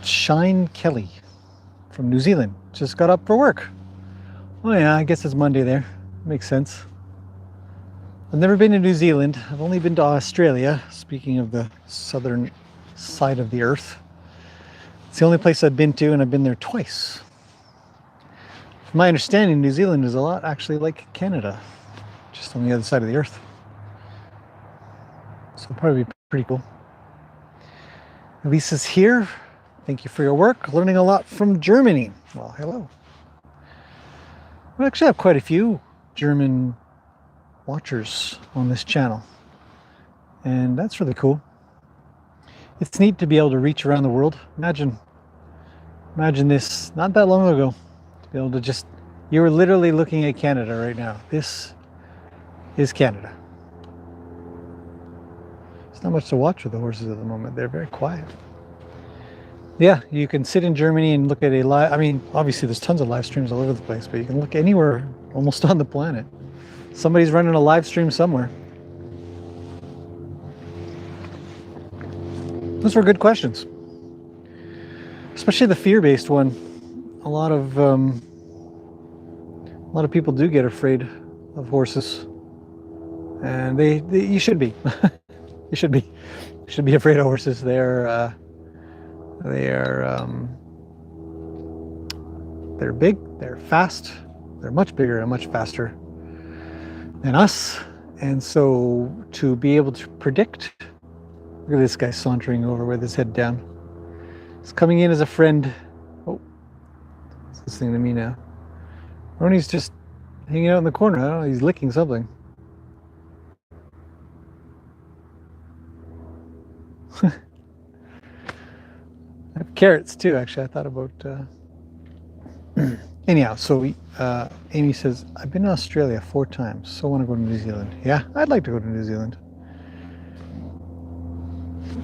Shine Kelly from New Zealand just got up for work. Oh yeah, I guess it's Monday there. Makes sense. I've never been to New Zealand. I've only been to Australia, speaking of the southern side of the earth. It's the only place I've been to, and I've been there twice. From my understanding, New Zealand is a lot actually like Canada, just on the other side of the earth. So it'll probably be pretty cool. Lisa's here. Thank you for your work. Learning a lot from Germany. Well, hello. We actually have quite a few German watchers on this channel, and that's really cool. It's neat to be able to reach around the world. Imagine this not that long ago, to be able to just, you're literally looking at Canada right now. This is Canada. There's not much to watch with the horses at the moment. They're very quiet. Yeah, you can sit in Germany and look at a live, I mean, obviously there's tons of live streams all over the place, but you can look anywhere almost on the planet. Somebody's running a live stream somewhere. Those were good questions. Especially the fear-based one. A lot of people do get afraid of horses. And you should be. You should be afraid of horses. They're big, they're fast, they're much bigger and much faster than us. And so to be able to predict, look at this guy sauntering over with his head down. He's coming in as a friend. Oh, he's listening to me now. Ronnie's just hanging out in the corner. I don't know, he's licking something. I have carrots too, actually. I thought about anyhow, so Amy says, I've been to Australia 4 times, so I want to go to New Zealand. Yeah, I'd like to go to New Zealand.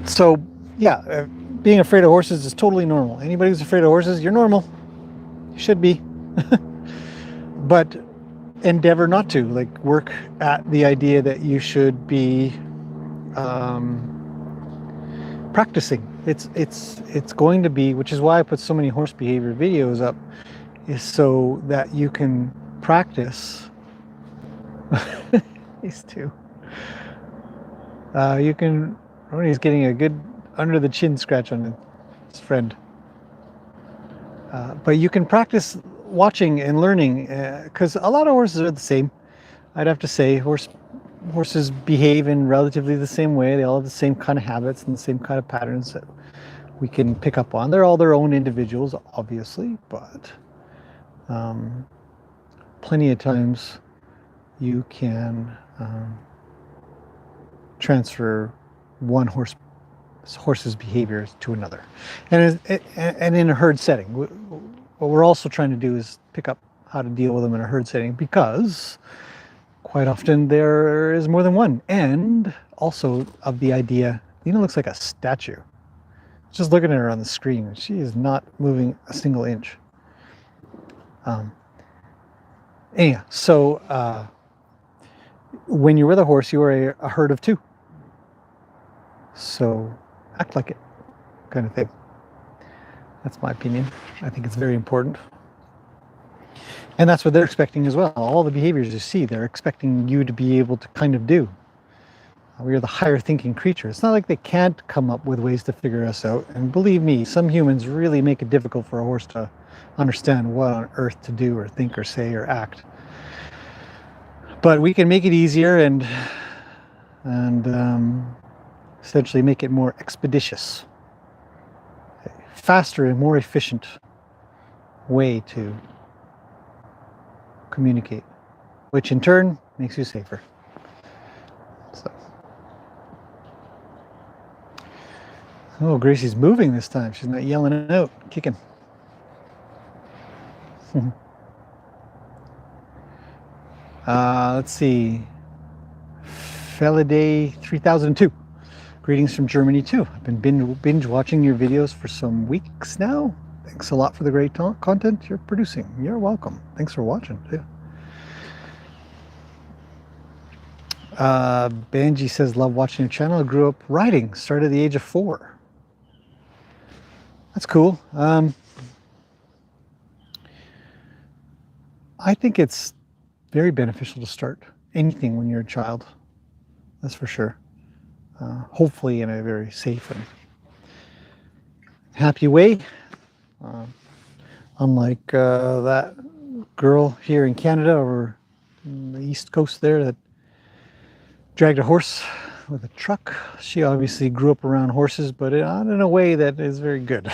So yeah, being afraid of horses is totally normal. Anybody who's afraid of horses, you're normal. You should be. But endeavor not to, like, work at the idea that you should be practicing. It's going to be, which is why I put so many horse behavior videos up, is so that you can practice. These two. You can. Ronnie's getting a good under the chin scratch on his friend. But you can practice watching and learning, because a lot of horses are the same. I'd have to say horses behave in relatively the same way. They all have the same kind of habits and the same kind of patterns that we can pick up on. They're all their own individuals, obviously, but plenty of times you can transfer one horse's behavior to another. And in a herd setting, what we're also trying to do is pick up how to deal with them in a herd setting, because quite often there is more than one. And also of the idea, Lena looks like a statue. Just looking at her on the screen, she is not moving a single inch. Anyhow, so when you're with a horse, you are a herd of 2. So act like it, kind of thing. That's my opinion. I think it's very important. And that's what they're expecting as well. All the behaviors you see, they're expecting you to be able to kind of do. We are the higher thinking creature. It's not like they can't come up with ways to figure us out. And believe me, some humans really make it difficult for a horse to understand what on earth to do or think or say or act. But we can make it easier and essentially make it more expeditious, a faster and more efficient way to communicate, which in turn makes you safer. So, oh, Gracie's moving this time. She's not yelling out, kicking. Let's see. Feliday 3002. Greetings from Germany too. I've been binge watching your videos for some weeks now. Thanks a lot for the great content you're producing. You're welcome. Thanks for watching too. Benji says, love watching your channel. I grew up riding, started at the age of 4. That's cool. I think it's very beneficial to start anything when you're a child. That's for sure. Hopefully in a very safe and happy way. Unlike that girl here in Canada over on the east coast there that dragged a horse with a truck. She obviously grew up around horses, but not in a way that is very good.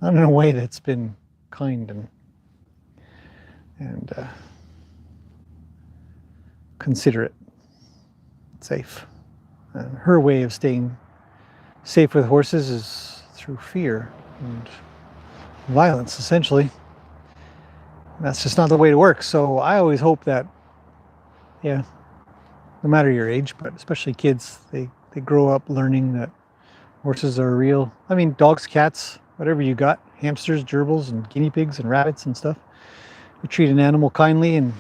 Not in a way that's been kind and and considerate, safe. And her way of staying safe with horses is through fear and violence, essentially. That's just not the way to work. So I always hope that, yeah, no matter your age, but especially kids, they grow up learning that horses are real. I mean, dogs, cats, whatever you got, hamsters, gerbils, and guinea pigs and rabbits and stuff. You treat an animal kindly and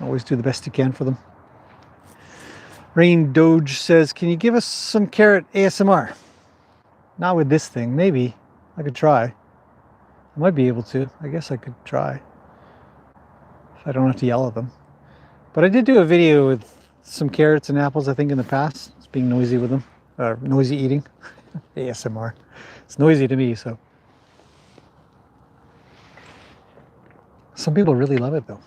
always do the best you can for them. Rain Doge says, can you give us some carrot ASMR? Not with this thing. Maybe. I could try. I might be able to. I guess I could try. If I don't have to yell at them. But I did do a video with some carrots and apples, I think, in the past. It's being noisy with them. Noisy eating. ASMR. It's noisy to me, so. Some people really love it, though.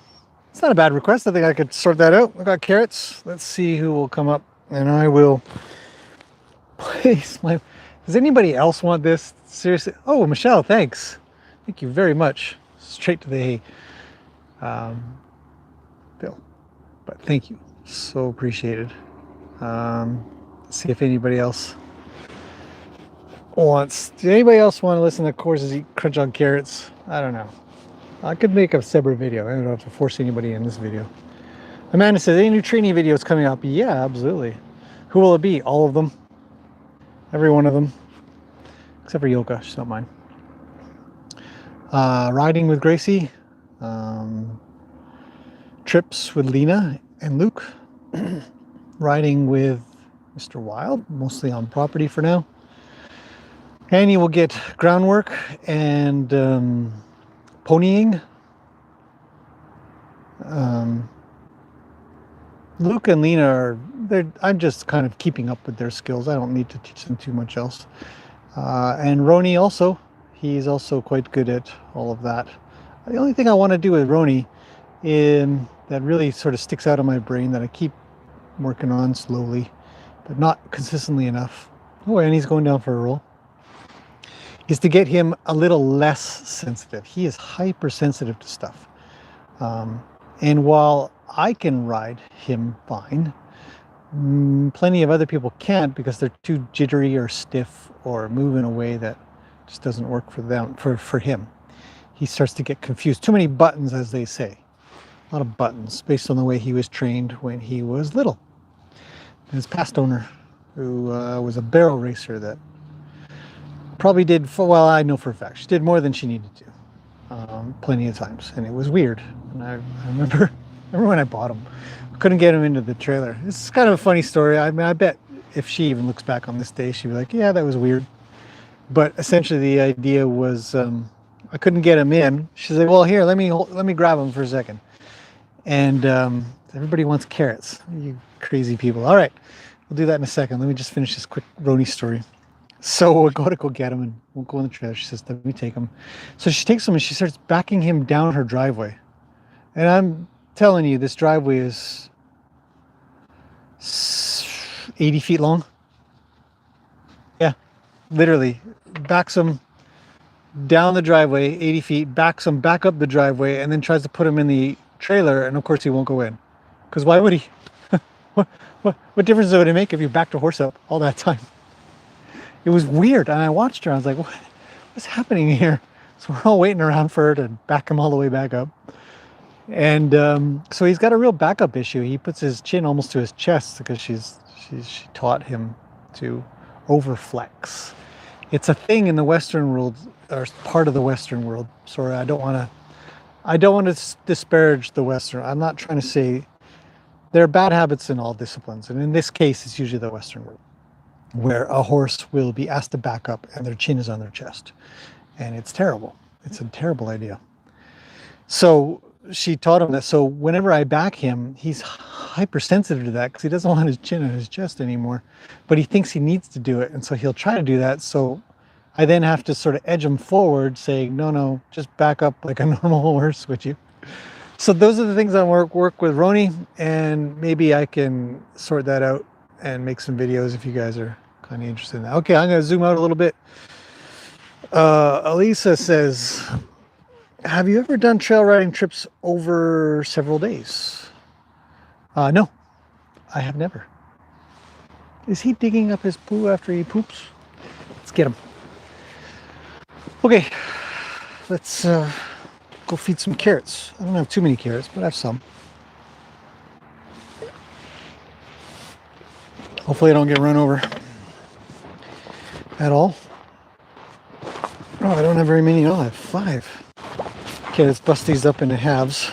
It's not a bad request. I think I could sort that out. I got carrots. Let's see who will come up, and I will place my... Does anybody else want this? Seriously? Oh, Michelle, thanks. Thank you very much. Straight to the hay. Bill. But thank you. So appreciated. Let's see if anybody else wants... Does anybody else want to listen to Courses Eat Crunch on Carrots? I don't know. I could make a separate video. I don't have to force anybody in this video. Amanda says, any new training videos coming up? Yeah, absolutely. Who will it be? All of them. Every one of them. Except for Yoka. She's not mine. Riding with Gracie. Trips with Lena and Luke. Riding with Mr. Wild. Mostly on property for now. Annie will get groundwork and... ponying. Luke and Lena are, I'm just kind of keeping up with their skills. I don't need to teach them too much else. And Roni also, he's also quite good at all of that. The only thing I want to do with Roni that really sort of sticks out of my brain that I keep working on slowly, but not consistently enough. Oh, and he's going down for a roll. Is to get him a little less sensitive. He is hypersensitive to stuff. And while I can ride him fine, plenty of other people can't because they're too jittery or stiff or move in a way that just doesn't work for them, for him. He starts to get confused. Too many buttons, as they say. A lot of buttons based on the way he was trained when he was little. His past owner, who was a barrel racer that probably did, well, I know for a fact, she did more than she needed to, plenty of times, and it was weird. And I remember when I bought him, I couldn't get him into the trailer. It's kind of a funny story. I mean, I bet if she even looks back on this day, she'd be like, yeah, that was weird. But essentially the idea was, I couldn't get him in. She's like, well, here, let me grab him for a second. And everybody wants carrots, you crazy people. All right, we'll do that in a second. Let me just finish this quick Roni story. So we'll go to go get him and we'll go in the trailer. She says, let me take him. So she takes him and she starts backing him down her driveway. And I'm telling you, this driveway is 80 feet long. Yeah, literally. Backs him down the driveway, 80 feet, backs him back up the driveway, and then tries to put him in the trailer. And of course he won't go in. Because why would he? What difference would it make if you backed a horse up all that time? It was weird, and I watched her. I was like, what's happening here? So we're all waiting around for her to back him all the way back up. And so he's got a real backup issue. He puts his chin almost to his chest because she taught him to overflex. It's a thing in the Western world, or part of the Western world. Sorry, I don't want to disparage the Western. I'm not trying to say there are bad habits in all disciplines, and in this case, it's usually the Western world, where a horse will be asked to back up and their chin is on their chest. And it's terrible. It's a terrible idea. So she taught him that. So whenever I back him, he's hypersensitive to that because he doesn't want his chin on his chest anymore, but he thinks he needs to do it. And so he'll try to do that. So I then have to sort of edge him forward saying, no, just back up like a normal horse, would you? So those are the things I work with Roni, and maybe I can sort that out and make some videos if you guys are kind of interested in that. Okay, I'm going to zoom out a little bit. Elisa says, Have you ever done trail riding trips over several days? No, I have never. Is he digging up his poo after he poops? Let's get him. Okay, let's go feed some carrots. I don't have too many carrots, but I have some. Hopefully I don't get run over at all. Oh, I don't have very many. I have 5. Okay, let's bust these up into halves.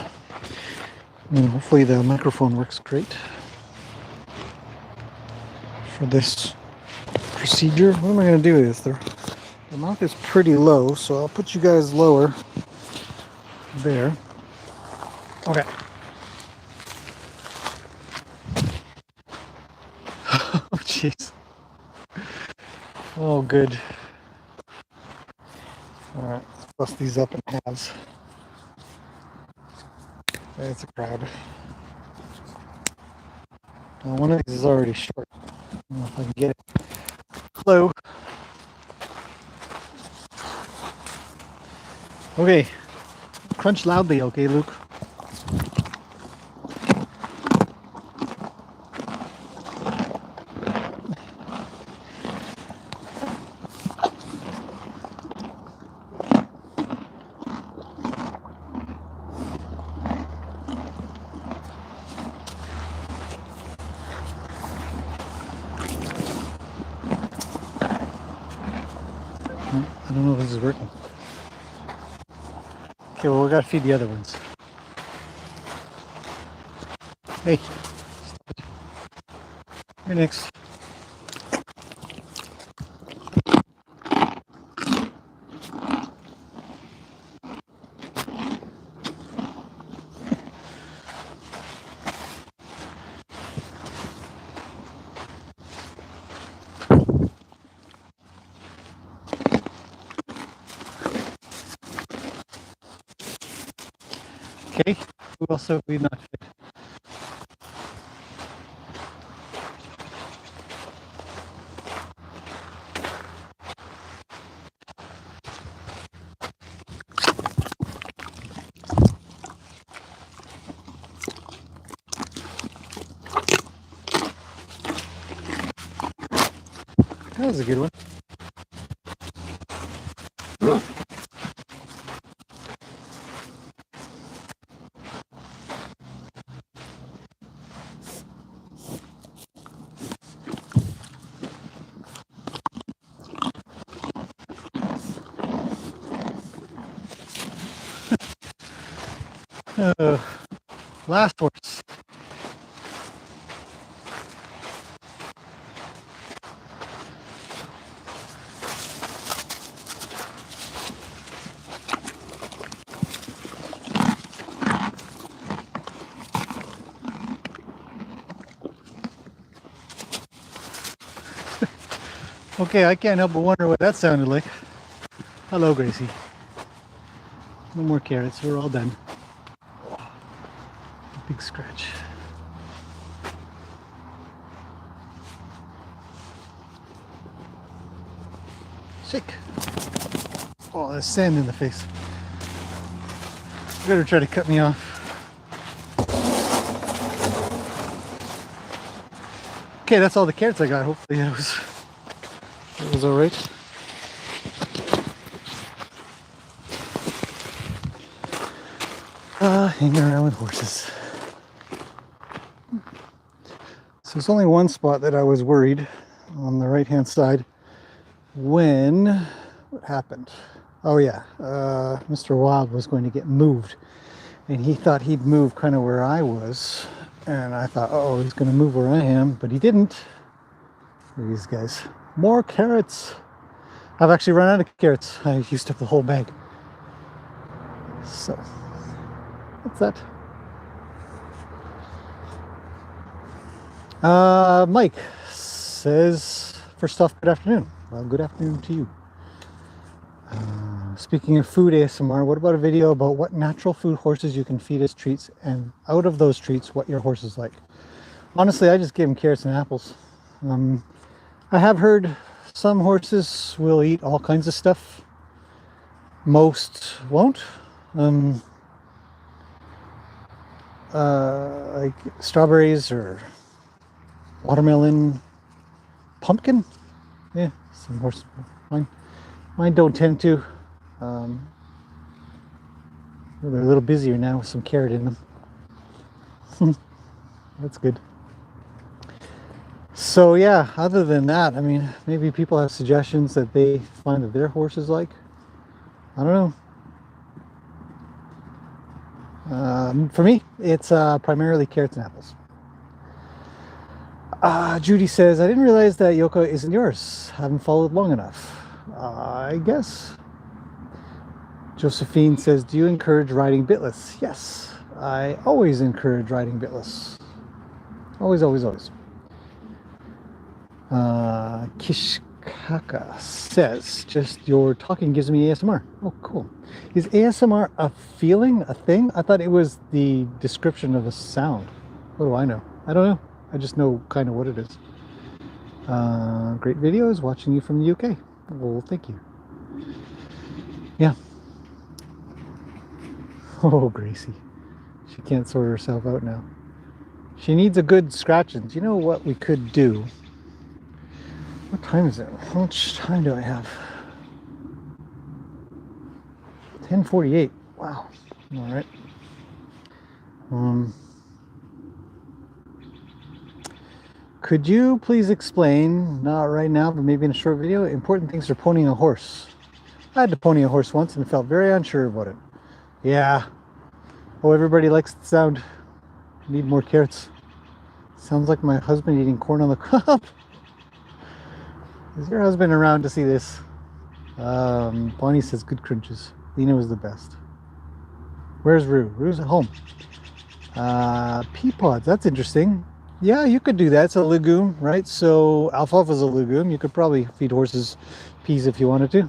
And hopefully the microphone works great for this procedure. What am I going to do with this? The mouth is pretty low, so I'll put you guys lower there. Okay. Oh, jeez. Oh, good. All right, let's bust these up in halves. It's a crowd. Now, one of these is already short. I don't know if I can get it. Hello. Okay. Crunch loudly, okay, Luke? I don't know if this is working. Okay, well, we gotta feed the other ones. Hey, you're next. Okay, who else have we not fed? That was a good one. Last horse. Okay, I can't help but wonder what that sounded like. Hello, Gracie. No more carrots, we're all done. Big scratch. Sick. Oh, there's sand in the face. You better try to cut me off. Okay, that's all the carrots I got. Hopefully that was all right. Hanging around with horses. So there's only one spot that I was worried on the right hand side when what happened? Oh yeah, Mr. Wild was going to get moved, and he thought he'd move kind of where I was, and I thought, oh, he's going to move where I am, but he didn't. Look at these guys. More carrots. I've actually run out of carrots. I used up the whole bag. So that's that. Mike says, first off, good afternoon. Well, good afternoon to you. Speaking of food ASMR, what about a video about what natural food horses you can feed as treats, and out of those treats, what your horse is like? Honestly, I just give them carrots and apples. I have heard some horses will eat all kinds of stuff. Most won't. Um, like strawberries or watermelon, pumpkin. Yeah, some horse. Mine don't tend to. Um, they're a little busier now with some carrot in them. That's good. So yeah, other than that, I mean, maybe people have suggestions that they find that their horses like. I don't know. For me, it's primarily carrots and apples. Judy says, I didn't realize that Yoko isn't yours. Haven't followed long enough. I guess. Josephine says, do you encourage riding bitless? Yes, I always encourage riding bitless. Always, always, always. Kishkaka says, just your talking gives me ASMR. Oh, cool. Is ASMR a feeling, a thing? I thought it was the description of a sound. What do I know? I don't know. I just know kind of what it is. Great videos, watching you from the UK. Well, thank you. Yeah. Oh, Gracie. She can't sort herself out now. She needs a good scratching. Do you know what we could do? What time is it? How much time do I have? 10:48. Wow. All right. Could you please explain, not right now, but maybe in a short video, important things for ponying a horse? I had to pony a horse once and felt very unsure about it. Yeah. Oh, everybody likes the sound. Need more carrots. Sounds like my husband eating corn on the cob. Is your husband around to see this? Bonnie says good crunches. Lena was the best. Where's Rue? Rue's at home. Pea pods, that's interesting. Yeah, you could do that. It's a legume, right? So alfalfa is a legume. You could probably feed horses peas if you wanted to.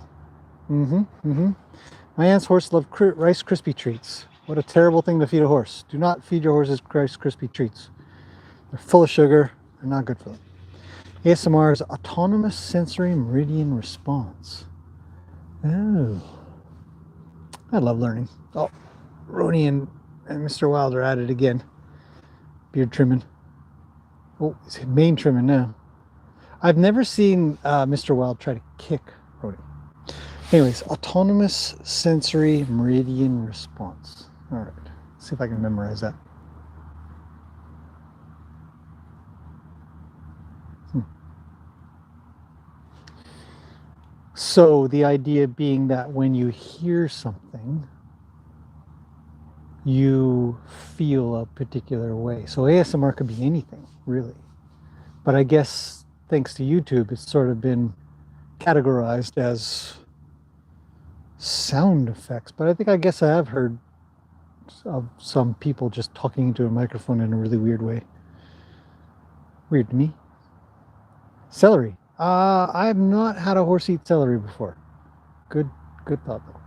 My aunt's horse loved Rice Krispie treats. What a terrible thing to feed a horse. Do not feed your horses Rice Krispie treats. They're full of sugar. They're not good for them. ASMR is autonomous sensory meridian response. Oh. I love learning. Oh, Roni and Mr. Wild are at it again. Beard trimming. Oh, it's mane trimming now. I've never seen Mr. Wild try to kick Roni. Anyways, autonomous sensory meridian response. All right, let's see if I can memorize that. So the idea being that when you hear something, you feel a particular way. So ASMR could be anything, really. But I guess thanks to YouTube, it's sort of been categorized as sound effects. But I guess I have heard of some people just talking into a microphone in a really weird way. Weird to me. Celery. I have not had a horse eat celery before. Good thought though.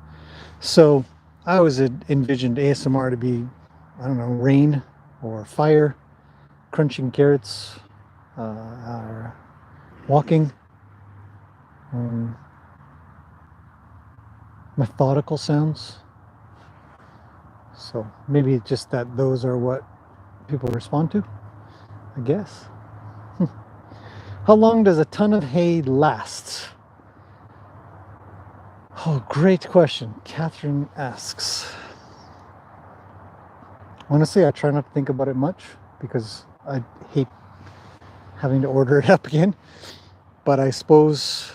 So I always envisioned ASMR to be, I don't know, rain or fire, crunching carrots, or walking, methodical sounds. So maybe it's just that those are what people respond to, I guess. How long does a ton of hay last? Oh, great question. Catherine asks. Honestly, I try not to think about it much because I hate having to order it up again. But I suppose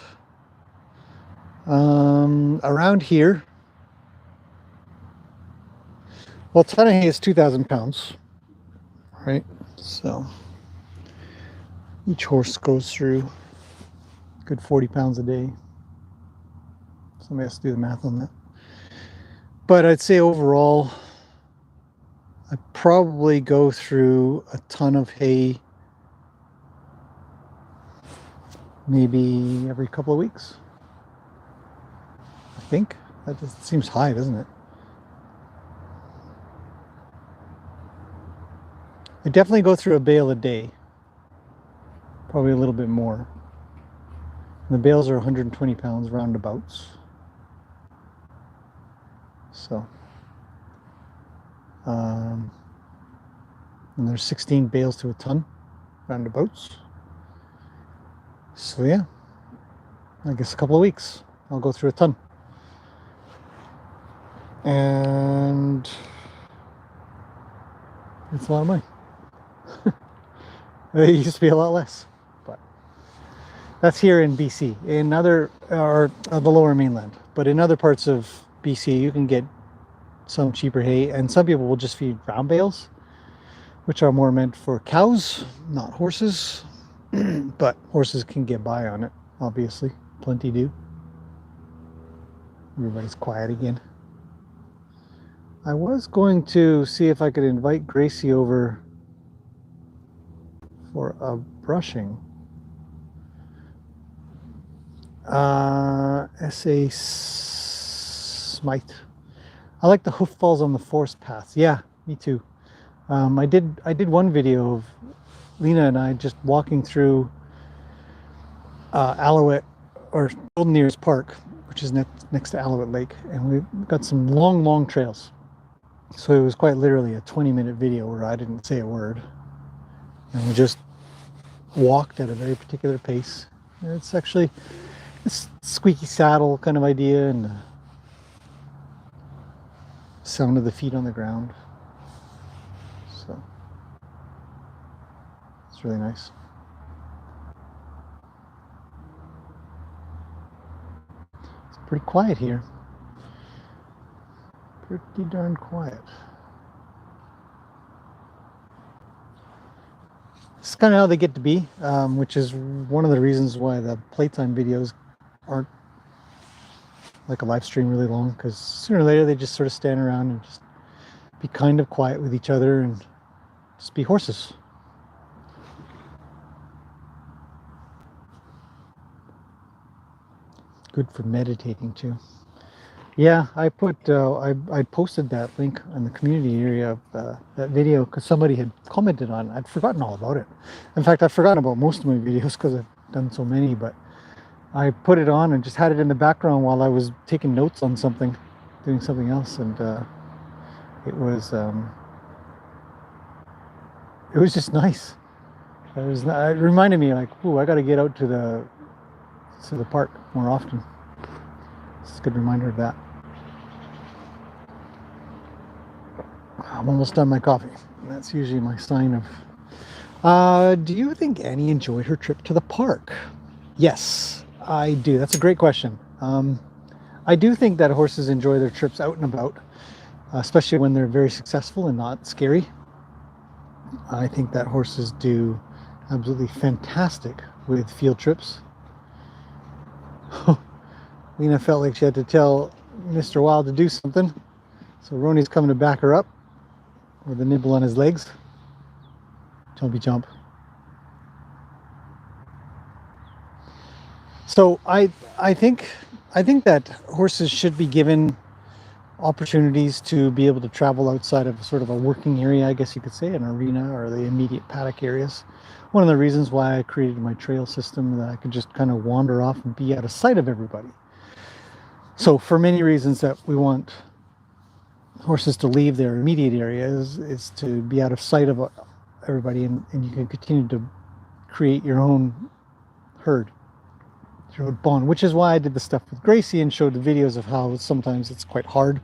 around here, well, a ton of hay is 2,000 pounds, right? So each horse goes through a good 40 pounds a day. Somebody has to do the math on that. But I'd say overall, I probably go through a ton of hay maybe every couple of weeks. I think. That just seems high, doesn't it? I definitely go through a bale a day. Probably a little bit more. And the bales are 120 pounds roundabouts. So, And there's 16 bales to a ton roundabouts. So yeah, I guess a couple of weeks I'll go through a ton. And it's a lot of money. It used to be a lot less, but that's here in BC. In other, or the lower mainland, but in other parts of BC, you can get some cheaper hay, and some people will just feed round bales, which are more meant for cows, not horses. But horses can get by on it, obviously. Plenty do. Everybody's quiet again. I was going to see if I could invite Gracie over for a brushing. S.A. Smite. I like the hoof falls on the forest paths. Yeah, me too. I did one video of Lena and I just walking through Alouette, or Golden Ears Park, which is next to Alouette Lake, and we got some long trails. So it was quite literally a 20-minute video where I didn't say a word, and we just walked at a very particular pace. And it's actually this squeaky saddle kind of idea, and the sound of the feet on the ground. So it's really nice. It's pretty quiet here. Pretty darn quiet. This is kind of how they get to be, which is one of the reasons why the playtime videos aren't like a live stream really long, because sooner or later they just sort of stand around and just be kind of quiet with each other and just be horses. Good for meditating too. Yeah, I put I posted that link in the community area of that video because somebody had commented on it. I'd forgotten all about it. In fact, I've forgotten about most of my videos because I've done so many, but I put it on and just had it in the background while I was taking notes on something, doing something else, and it was just nice. It reminded me, like, ooh, I got to get out to the park more often. It's a good reminder of that. I'm almost done my coffee. That's usually my sign of... do you think Annie enjoyed her trip to the park? Yes, I do. That's a great question. I do think that horses enjoy their trips out and about, especially when they're very successful and not scary. I think that horses do absolutely fantastic with field trips. Lena felt like she had to tell Mr. Wild to do something, so Roni's coming to back her up with a nibble on his legs. Jumpy jump. So I think that horses should be given opportunities to be able to travel outside of sort of a working area, I guess you could say, an arena or the immediate paddock areas. One of the reasons why I created my trail system, that I could just kind of wander off and be out of sight of everybody. So for many reasons that we want horses to leave their immediate areas is to be out of sight of everybody, and you can continue to create your own herd, your own bond, which is why I did the stuff with Gracie and showed the videos of how sometimes it's quite hard,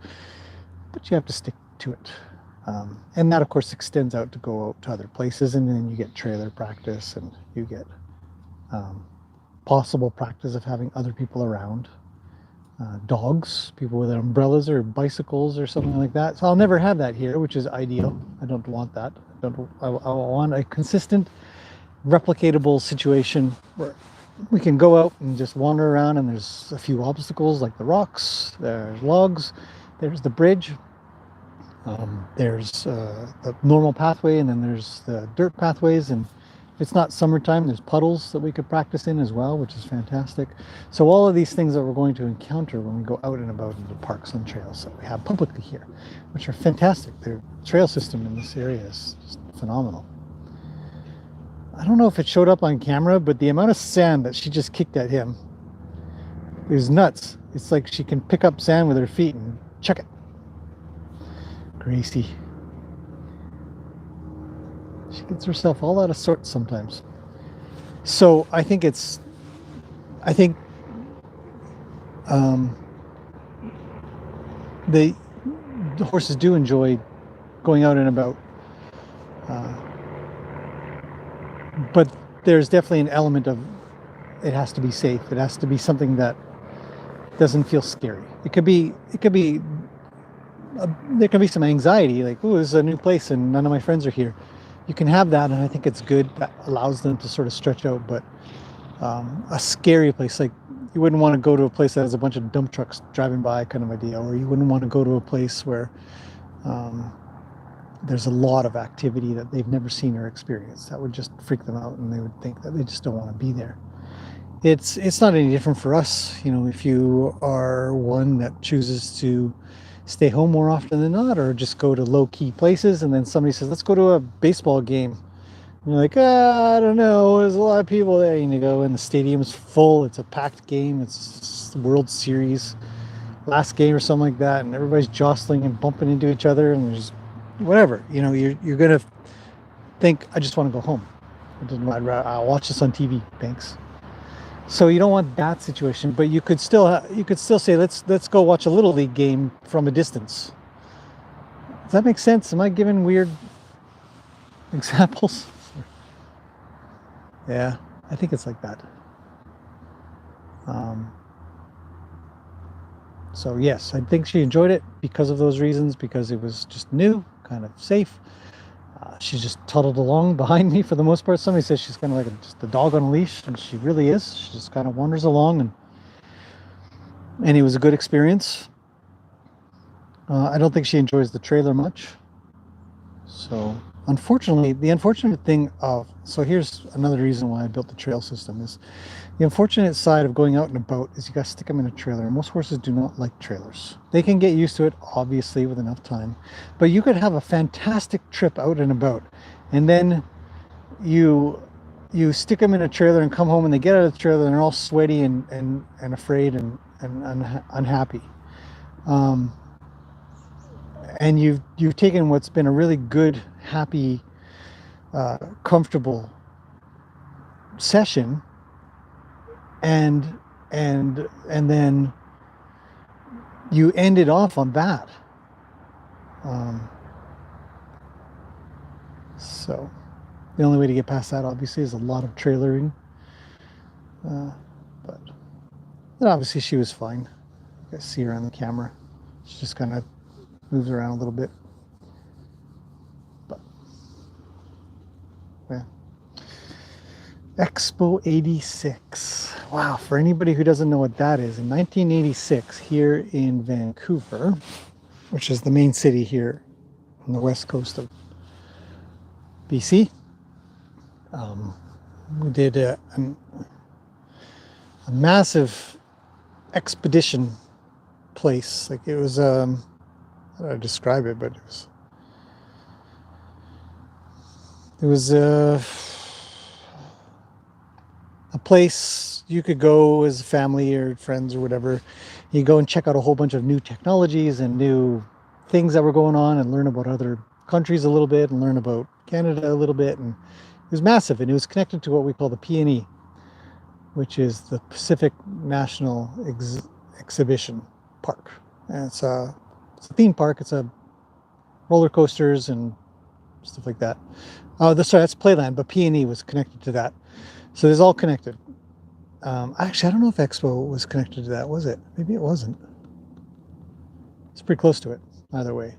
but you have to stick to it. And that of course extends out to go out to other places, and then you get trailer practice, and you get possible practice of having other people around. Dogs, people with umbrellas or bicycles or something like that. So I'll never have that here, which is ideal. I don't want that. I want a consistent, replicatable situation where we can go out and just wander around, and there's a few obstacles like the rocks, there's logs, there's the bridge, there's the normal pathway, and then there's the dirt pathways, and if it's not summertime, there's puddles that we could practice in as well, which is fantastic. So all of these things that we're going to encounter when we go out and about into parks and trails that we have publicly here, which are fantastic. The trail system in this area is just phenomenal. I don't know if it showed up on camera, but the amount of sand that she just kicked at him is nuts. It's like she can pick up sand with her feet and chuck it. Gracie. She gets herself all out of sorts sometimes. So I think um, the horses do enjoy going out and about, but there's definitely an element of it has to be safe. It has to be something that doesn't feel scary. It could be there can be some anxiety, like, oh, this is a new place and none of my friends are here. You can have that, and I think it's good. That allows them to sort of stretch out. But a scary place, like, you wouldn't want to go to a place that has a bunch of dump trucks driving by, kind of idea, or you wouldn't want to go to a place where there's a lot of activity that they've never seen or experienced. That would just freak them out, and they would think that they just don't want to be there. It's not any different for us. You know, if you are one that chooses to stay home more often than not, or just go to low-key places, and then somebody says, let's go to a baseball game. And you're like, I don't know, there's a lot of people there. And you go, and the stadium's full, it's a packed game, it's the World Series last game or something like that, and everybody's jostling and bumping into each other, and there's whatever, you know, you're gonna think, I just want to go home. I'll watch this on TV, thanks. So you don't want that situation, but you could still say, let's go watch a little league game from a distance. Does that make sense? Am I giving weird examples? Yeah, I think it's like that. So yes, I think she enjoyed it because of those reasons, because it was just new, kind of safe. She just toddled along behind me for the most part. Somebody says she's kind of like just a dog on a leash, and she really is. She just kind of wanders along, and it was a good experience. I don't think she enjoys the trailer much. So unfortunately, the unfortunate thing so here's another reason why I built the trail system is the unfortunate side of going out and about is you got to stick them in a trailer. And most horses do not like trailers. They can get used to it, obviously, with enough time. But you could have a fantastic trip out and about, and then you stick them in a trailer and come home, and they get out of the trailer and they're all sweaty and afraid and unhappy. And you've taken what's been a really good, happy, comfortable session, and then you end it off on that. So the only way to get past that, obviously, is a lot of trailering. But obviously she was fine. You guys see her on the camera. She just kind of moves around a little bit. But yeah. Expo 86. Wow, for anybody who doesn't know what that is, in 1986 here in Vancouver, which is the main city here on the west coast of BC, we did a massive expedition place. Like, it was how do I describe it, but it was a place you could go as a family or friends or whatever. You go and check out a whole bunch of new technologies and new things that were going on, and learn about other countries a little bit, and learn about Canada a little bit. And it was massive, and it was connected to what we call the P&E, which is the Pacific National Exhibition Park. And it's a theme park. It's a roller coasters and stuff like that. Sorry, that's Playland, but P&E was connected to that. So it's all connected. Actually, I don't know if Expo was connected to that, was it? Maybe it wasn't. It's pretty close to it, either way.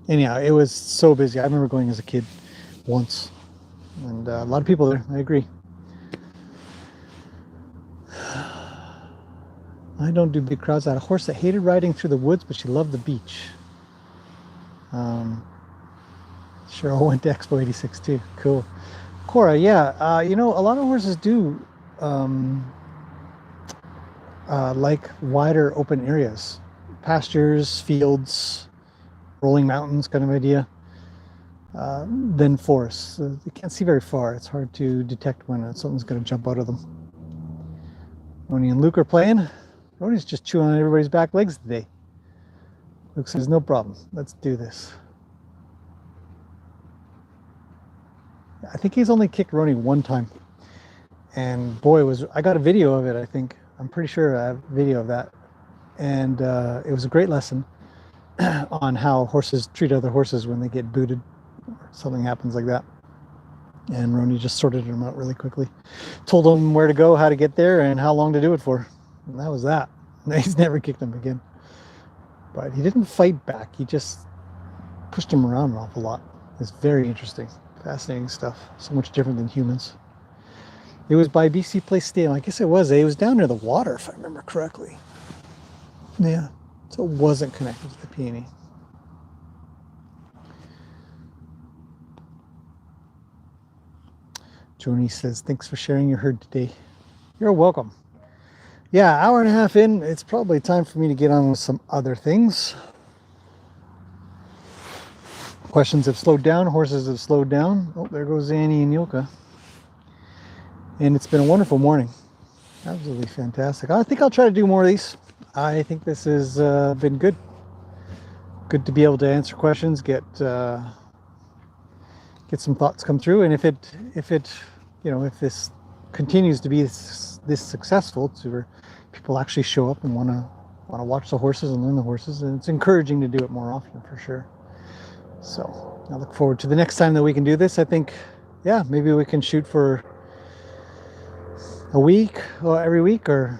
Anyhow, it was so busy. I remember going as a kid once, and a lot of people there. I agree. I don't do big crowds. I had a horse that hated riding through the woods, but she loved the beach. Cheryl went to Expo 86 too. Cool. Cora, yeah, you know, a lot of horses do like wider open areas, pastures, fields, rolling mountains kind of idea, than forests. You can't see very far. It's hard to detect when something's going to jump out of them. Roni and Luke are playing. Roni's just chewing on everybody's back legs today. Luke says, no problem. Let's do this. I think he's only kicked Roni one time. And boy, I got a video of it, I think. I'm pretty sure I have a video of that. And it was a great lesson on how horses treat other horses when they get booted or something happens like that. And Roni just sorted him out really quickly. Told him where to go, how to get there, and how long to do it for. And that was that. He's never kicked him again. But he didn't fight back. He just pushed him around an awful lot. It's very interesting. Fascinating stuff. So much different than humans. It was by BC Place Stadium. I guess it was. It was down near the water, if I remember correctly. Yeah. So it wasn't connected to the peony. Joni says, thanks for sharing your herd today. You're welcome. Yeah, hour and a half in, it's probably time for me to get on with some other things. Questions have slowed down, horses have slowed down. Oh, there goes Annie and Yulka. And it's been a wonderful morning. Absolutely fantastic. I think I'll try to do more of these. I think this has been good. Good to be able to answer questions, get some thoughts come through, and if this continues to be this successful, to people actually show up and want to watch the horses and learn the horses, and it's encouraging to do it more often for sure. So I look forward to the next time that we can do this. I think, yeah, maybe we can shoot for a week or every week, or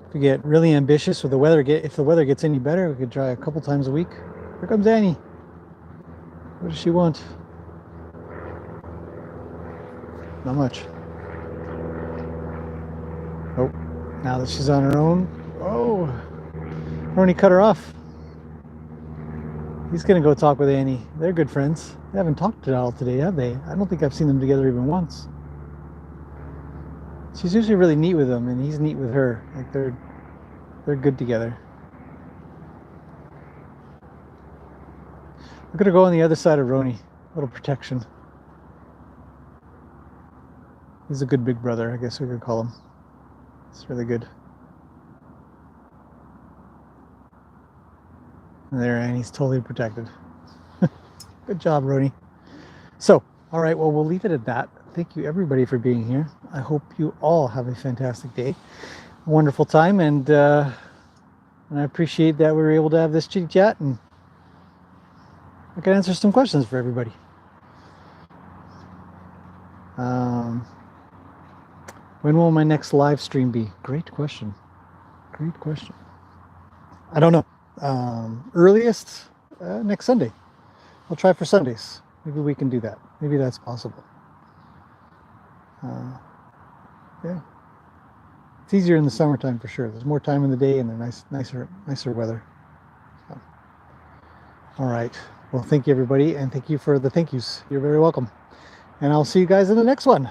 if we get really ambitious with the weather, if the weather gets any better, we could try a couple times a week. Here comes Annie. What does she want? Not much. Oh, now that she's on her own. Oh, Roni cut her off. He's gonna go talk with Annie. They're good friends. They haven't talked at all today, have they? I don't think I've seen them together even once. She's usually really neat with him, and he's neat with her. Like they're good together. We're gonna go on the other side of Roni. A little protection. He's a good big brother, I guess we could call him. It's really good. And there, and he's totally protected. Good job, Roni. So, all right, well, we'll leave it at that. Thank you, everybody, for being here. I hope you all have a fantastic day, a wonderful time, and I appreciate that we were able to have this chit chat, and I can answer some questions for everybody. When will my next live stream be? Great question. Great question. I don't know. Earliest next Sunday. I'll try for Sundays. Maybe we can do that. Maybe that's possible. Yeah. It's easier in the summertime for sure. There's more time in the day and the nicer weather. So. All right. Well, thank you, everybody, and thank you for the thank yous. You're very welcome. And I'll see you guys in the next one.